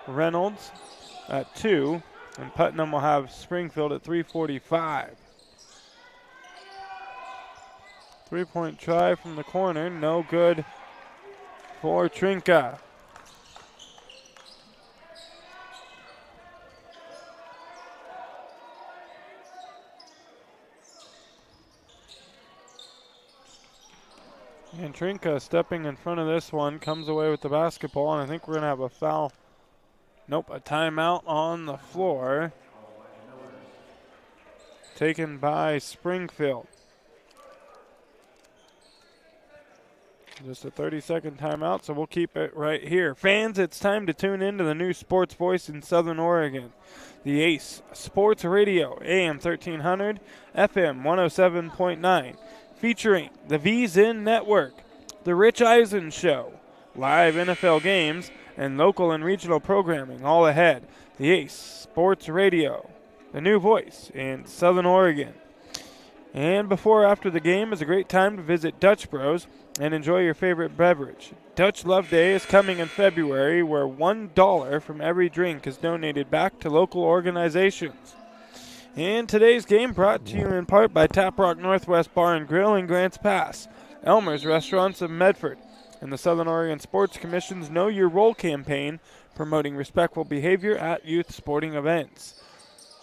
Reynolds at 2. And Putnam will have Springfield at 3:45. Three-point try from the corner. No good for Trinka. And Trinka stepping in front of this one comes away with the basketball, and I think we're going to have a foul. Nope, a timeout on the floor. Taken by Springfield. Just a 30-second timeout, so we'll keep it right here. Fans, it's time to tune in to the new sports voice in Southern Oregon. The Ace Sports Radio, AM 1300, FM 107.9. Featuring the VZIN Network, The Rich Eisen Show, live NFL games, and local and regional programming all ahead. The Ace Sports Radio, the new voice in Southern Oregon. And before or after the game is a great time to visit Dutch Bros and enjoy your favorite beverage. Dutch Love Day is coming in February, where $1 from every drink is donated back to local organizations. And today's game brought to you in part by Tap Rock Northwest Bar and Grill in Grants Pass, Elmer's Restaurants of Medford, and the Southern Oregon Sports Commission's Know Your Role campaign, promoting respectful behavior at youth sporting events.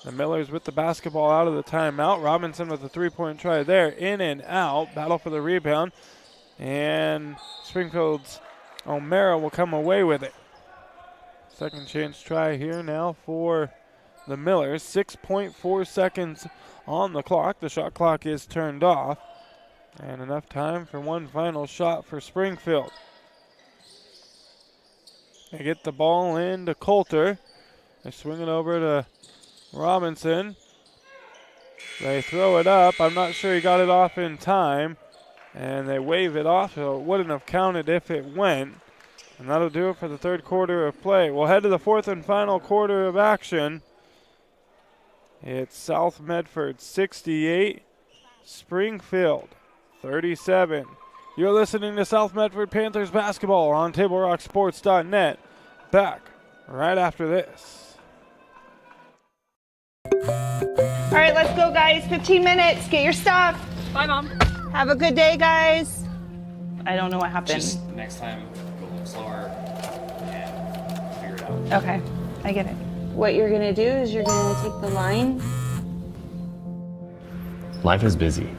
The Millers with the basketball out of the timeout. Robinson with a three-point try there. In and out. Battle for the rebound. And Springfield's O'Mara will come away with it. Second chance try here now for the Millers. 6.4 seconds on the clock. The shot clock is turned off. And enough time for one final shot for Springfield. They get the ball in to Coulter. They swing it over to Robinson. They throw it up. I'm not sure he got it off in time. And they wave it off, so it wouldn't have counted if it went. And that'll do it for the third quarter of play. We'll head to the fourth and final quarter of action. It's South Medford 68, Springfield 37. You're listening to South Medford Panthers basketball on TableRockSports.net. Back right after this. All right, let's go, guys. 15 minutes. Get your stuff. Bye, Mom. Have a good day, guys. I don't know what happened. Just next time, go a little slower and figure it out. Okay, I get it. What you're gonna do is you're gonna take the line. Life is busy.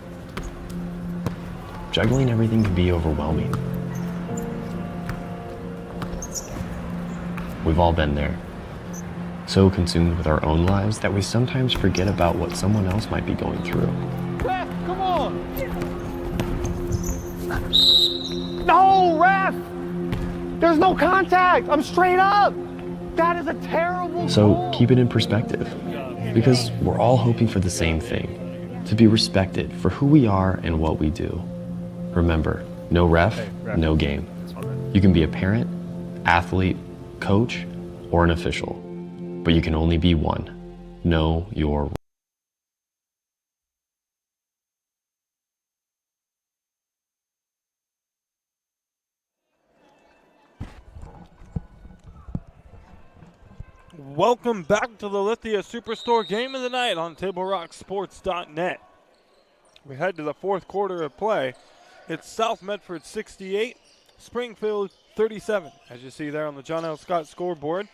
Juggling everything can be overwhelming. We've all been there. So consumed with our own lives that we sometimes forget about what someone else might be going through. Ref, come on! No, ref! There's no contact! I'm straight up! That is a terrible So goal. keep it in perspective, because we're all hoping for the same thing, to be respected for who we are and what we do. Remember, no ref, no game. You can be a parent, athlete, coach, or an official, but you can only be one. Know your role. Welcome back to the Lithia Superstore Game of the Night on TableRockSports.net. We head to the fourth quarter of play. It's South Medford 68, Springfield 37. As you see there on the John L. Scott scoreboard,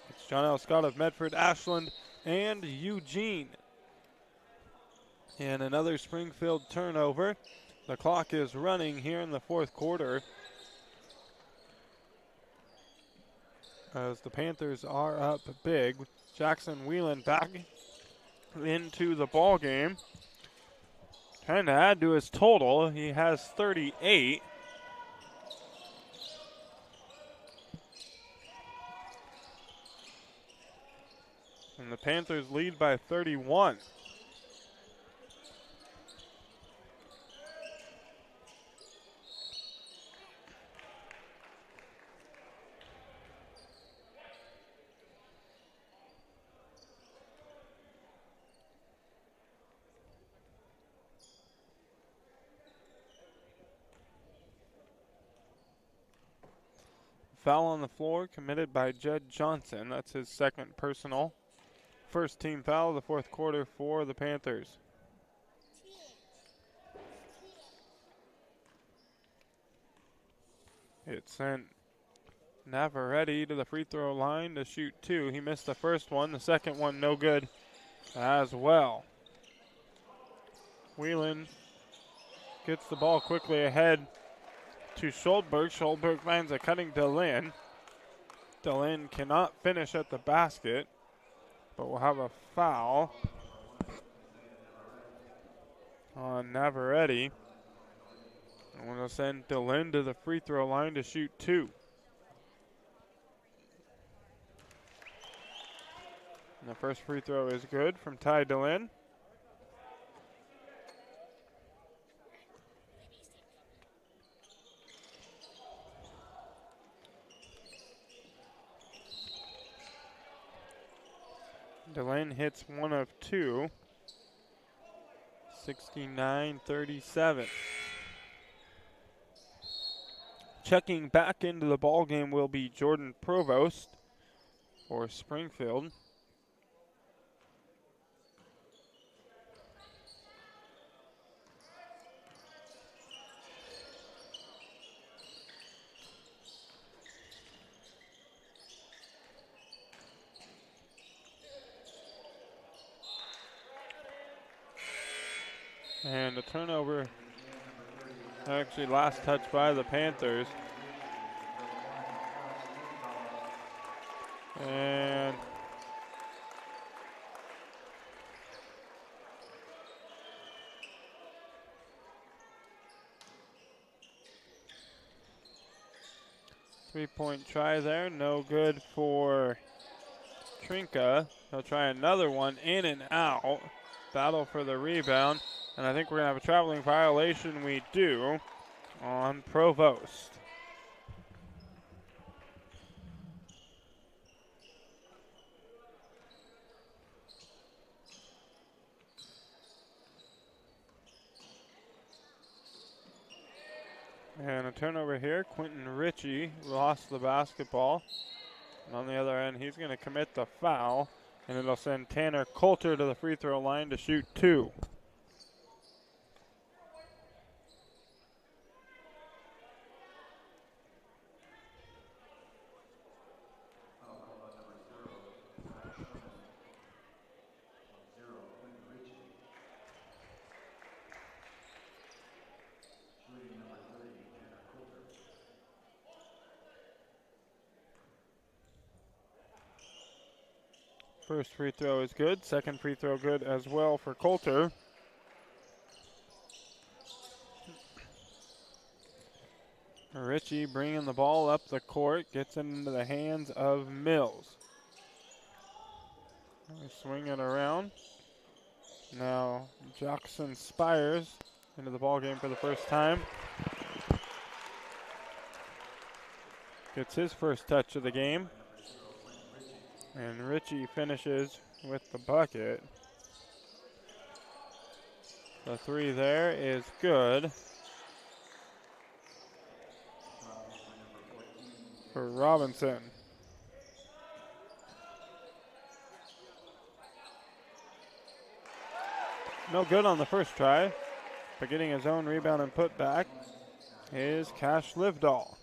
it's John L. Scott of Medford, Ashland, and Eugene. And another Springfield turnover. The clock is running here in the fourth quarter, as the Panthers are up big. Jackson Whelan back into the ball game, trying to add to his total. He has 38. And the Panthers lead by 31. Foul on the floor committed by Judd Johnson. That's his second personal. First team foul of the fourth quarter for the Panthers. It sent Navarrete to the free throw line to shoot two. He missed the first one. The second one no good as well. Whelan gets the ball quickly ahead to Schuldberg. Schuldberg finds a cutting DeLynn. DeLynn cannot finish at the basket, but will have a foul on Navarrete. I'm going to send DeLynn to the free throw line to shoot two. And the first free throw is good from Ty DeLynn. DeLynn hits one of two. 69-37. Checking back into the ball game will be Jordan Provost for Springfield. And a turnover, actually last touch by the Panthers. And three-point try there, no good for Trinka. He'll try another one, in and out. Battle for the rebound. And I think we're going to have a traveling violation. We do on Provost. And a turnover here. Quentin Ritchie lost the basketball. And on the other end, he's going to commit the foul. And it'll send Tanner Coulter to the free throw line to shoot 2. First free throw is good. Second free throw good as well for Coulter. Ritchie bringing the ball up the court. Gets it into the hands of Mills. They swing it around. Now Jackson Spires into the ball game for the first time. Gets his first touch of the game. And Ritchie finishes with the bucket. The three there is good for Robinson. No good on the first try, but getting his own rebound and put back is Cash Livedall.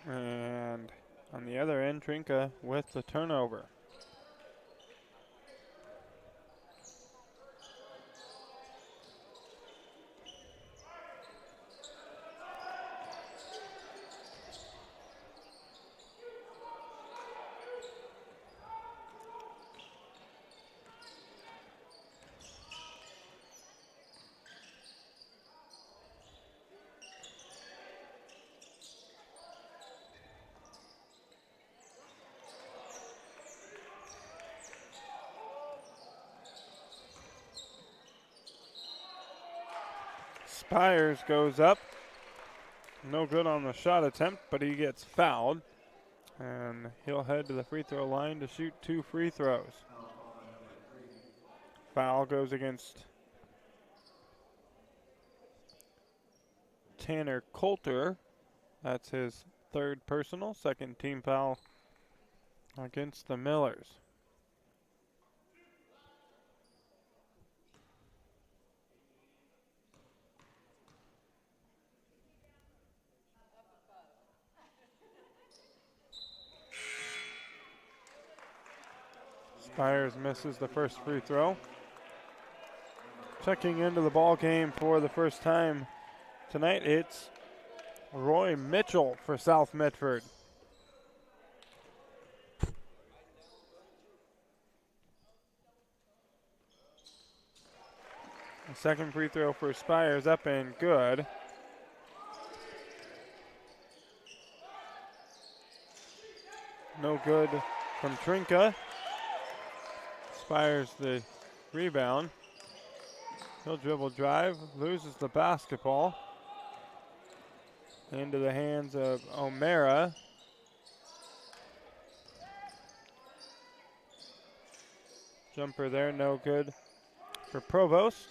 And on the other end, Trinka with the turnover. Spires goes up. No good on the shot attempt, but he gets fouled. And he'll head to the free throw line to shoot 2 free throws. Foul goes against Tanner Coulter. That's his third personal, second team foul against the Millers. Spires misses the first free throw. Checking into the ball game for the first time tonight, it's Roy Mitchell for South Medford. The second free throw for Spires up and good. No good from Trinka. Spires the rebound. He'll dribble drive, loses the basketball. Into the hands of O'Mara. Jumper there, no good for Provost.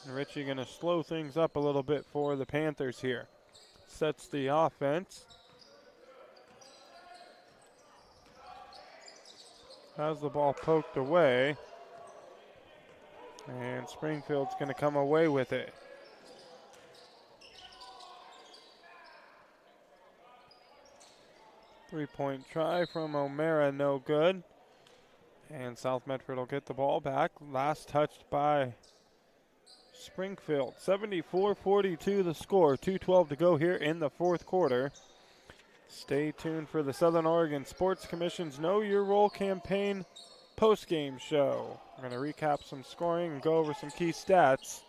And Ritchie going to slow things up a little bit for the Panthers here. Sets the offense. Has the ball poked away. And Springfield's going to come away with it. Three-point try from O'Mara, no good. And South Medford will get the ball back. Last touched by Springfield. 74-42 the score. 2:12 to go here in the fourth quarter. Stay tuned for the Southern Oregon Sports Commission's Know Your Role campaign postgame show. We're going to recap some scoring and go over some key stats.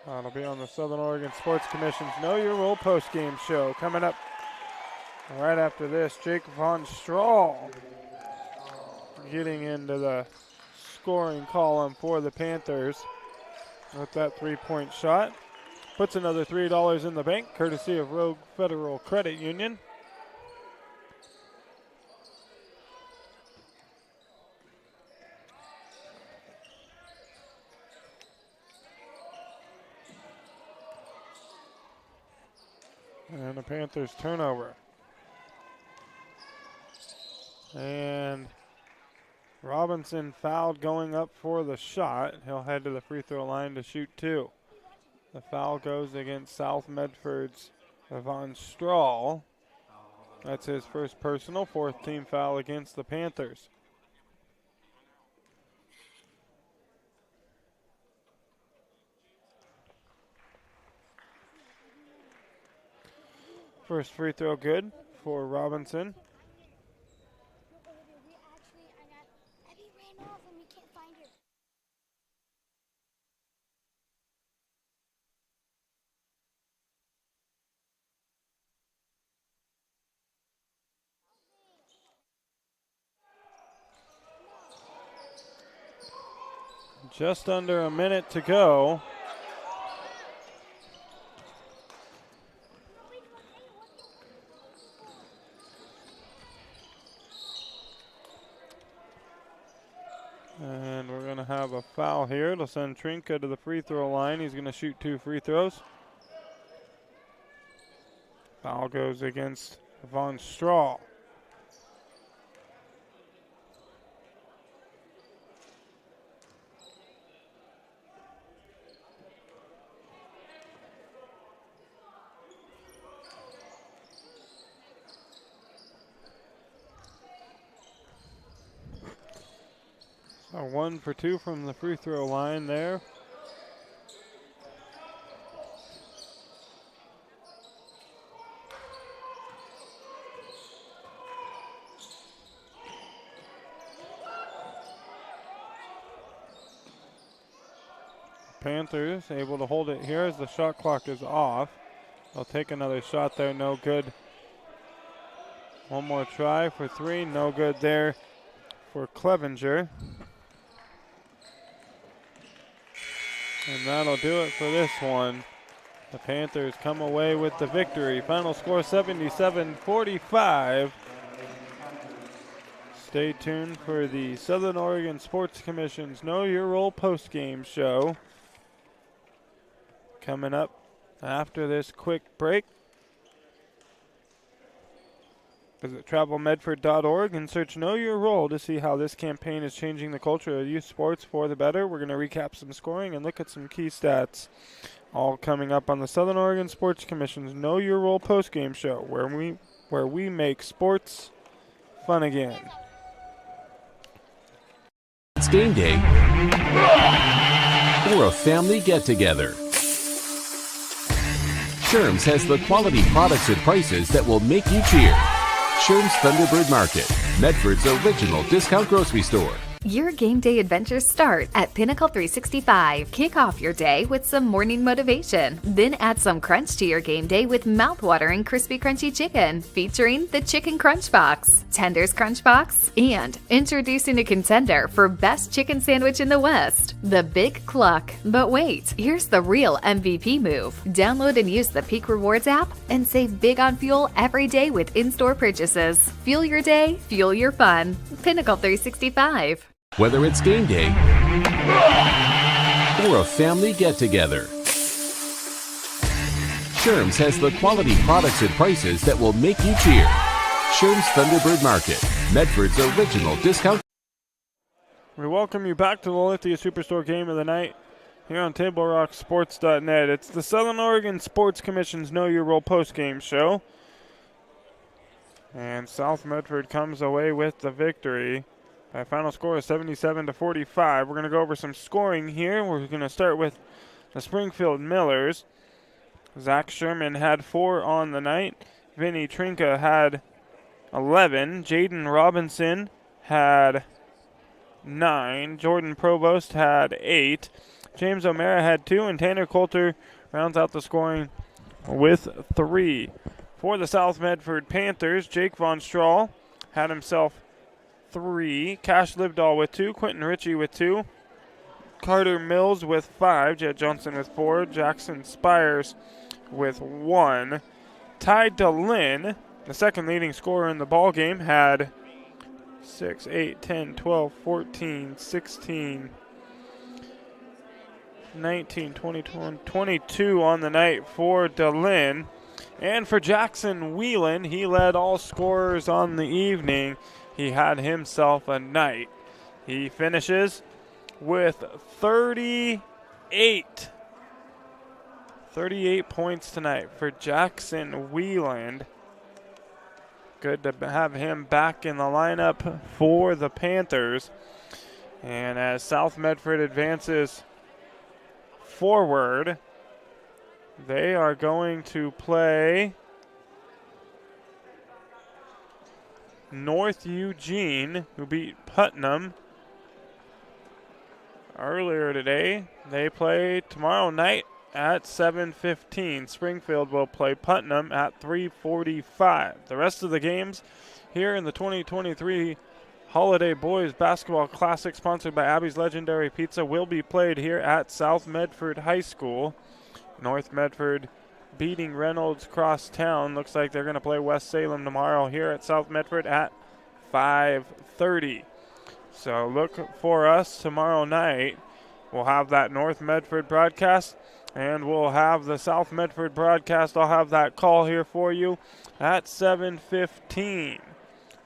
It'll be on the Southern Oregon Sports Commission's Know Your Role postgame show. Coming up right after this, Jake Von Strahl getting into the scoring column for the Panthers with that three-point shot. Puts another $3 in the bank, courtesy of Rogue Federal Credit Union. And the Panthers turnover. And Robinson fouled going up for the shot. He'll head to the free throw line to shoot two. The foul goes against South Medford's Von Strahl. That's his first personal, fourth team foul against the Panthers. First free throw good for Robinson. Just under a minute to go. And we're going to have a foul here. It'll send Trinka to the free throw line. He's going to shoot two free throws. Foul goes against Von Strahl. So 1 for 2 from the free throw line there. Panthers able to hold it here as the shot clock is off. They'll take another shot there, no good. One more try for three, no good there for Clevenger. And that'll do it for this one. The Panthers come away with the victory. Final score 77-45. Stay tuned for the Southern Oregon Sports Commission's Know Your Role postgame show. Coming up after this quick break. Visit travelmedford.org and search Know Your Role to see how this campaign is changing the culture of youth sports for the better. We're going to recap some scoring and look at some key stats. All coming up on the Southern Oregon Sports Commission's Know Your Role postgame show, where we make sports fun again. It's game day or a family get-together. Sherm's has the quality products and prices that will make you cheer. Sherm's Thunderbird Market, Medford's original discount grocery store. Your game day adventures start at Pinnacle 365. Kick off your day with some morning motivation. Then add some crunch to your game day with mouth-watering crispy crunchy chicken, featuring the Chicken Crunch Box, Tender's Crunch Box, and introducing a contender for best chicken sandwich in the West, the Big Cluck. But wait, here's the real MVP move. Download and use the Peak Rewards app and save big on fuel every day with in-store purchases. Fuel your day, fuel your fun. Pinnacle 365. Whether it's game day or a family get-together, Sherm's has the quality products and prices that will make you cheer. Sherm's Thunderbird Market, Medford's original discount. We welcome you back to the Lithia Superstore Game of the Night here on TableRockSports.net. It's the Southern Oregon Sports Commission's Know Your Role postgame show. And South Medford comes away with the victory. By final score of 77-45. We're going to go over some scoring here. We're going to start with the Springfield Millers. Zach Sherman had 4 on the night. Vinny Trinka had 11. Jaden Robinson had 9. Jordan Provost had 8. James O'Mara had 2. And Tanner Coulter rounds out the scoring with 3. For the South Medford Panthers, Jake Von Strahl had himself 3. Cash Libdahl with 2. Quentin Ritchie with 2. Carter Mills with 5. Jed Johnson with 4. Jackson Spires with 1. Ty DeLynn, the second leading scorer in the ball game, had 6, 8, 10, 12, 14, 16, 19, 20, 22 on the night for DeLynn. And for Jackson Whelan, he led all scorers on the evening. He had himself a night. He finishes with 38 points tonight for Jackson Whelan. Good to have him back in the lineup for the Panthers. And as South Medford advances forward, they are going to play North Eugene, who beat Putnam earlier today. They play tomorrow night at 7:15. Springfield will play Putnam at 3:45. The rest of the games here in the 2023 Holiday Boys Basketball Classic, sponsored by Abby's Legendary Pizza, will be played here at South Medford High School. North Medford beating Reynolds cross town. Looks like they're going to play West Salem tomorrow here at South Medford at 5:30. So look for us tomorrow night. We'll have that North Medford broadcast, and we'll have the South Medford broadcast. I'll have that call here for you at 7:15.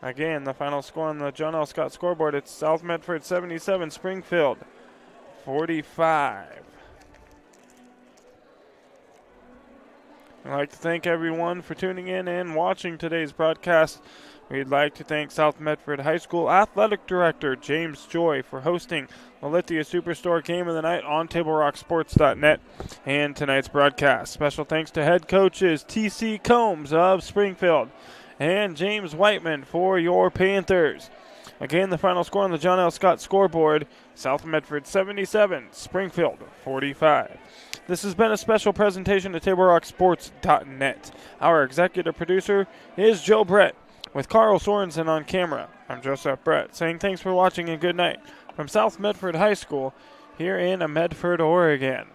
Again, the final score on the John L. Scott scoreboard, it's South Medford 77, Springfield 45. I'd like to thank everyone for tuning in and watching today's broadcast. We'd like to thank South Medford High School Athletic Director James Joy for hosting the Lithia Superstore Game of the Night on TableRockSports.net and tonight's broadcast. Special thanks to head coaches T.C. Combs of Springfield and James Whiteman for your Panthers. Again, the final score on the John L. Scott scoreboard, South Medford 77, Springfield 45. This has been a special presentation to TableRockSports.net. Our executive producer is Joe Brett, with Carl Sorensen on camera. I'm Joseph Brett, saying thanks for watching and good night from South Medford High School here in Medford, Oregon.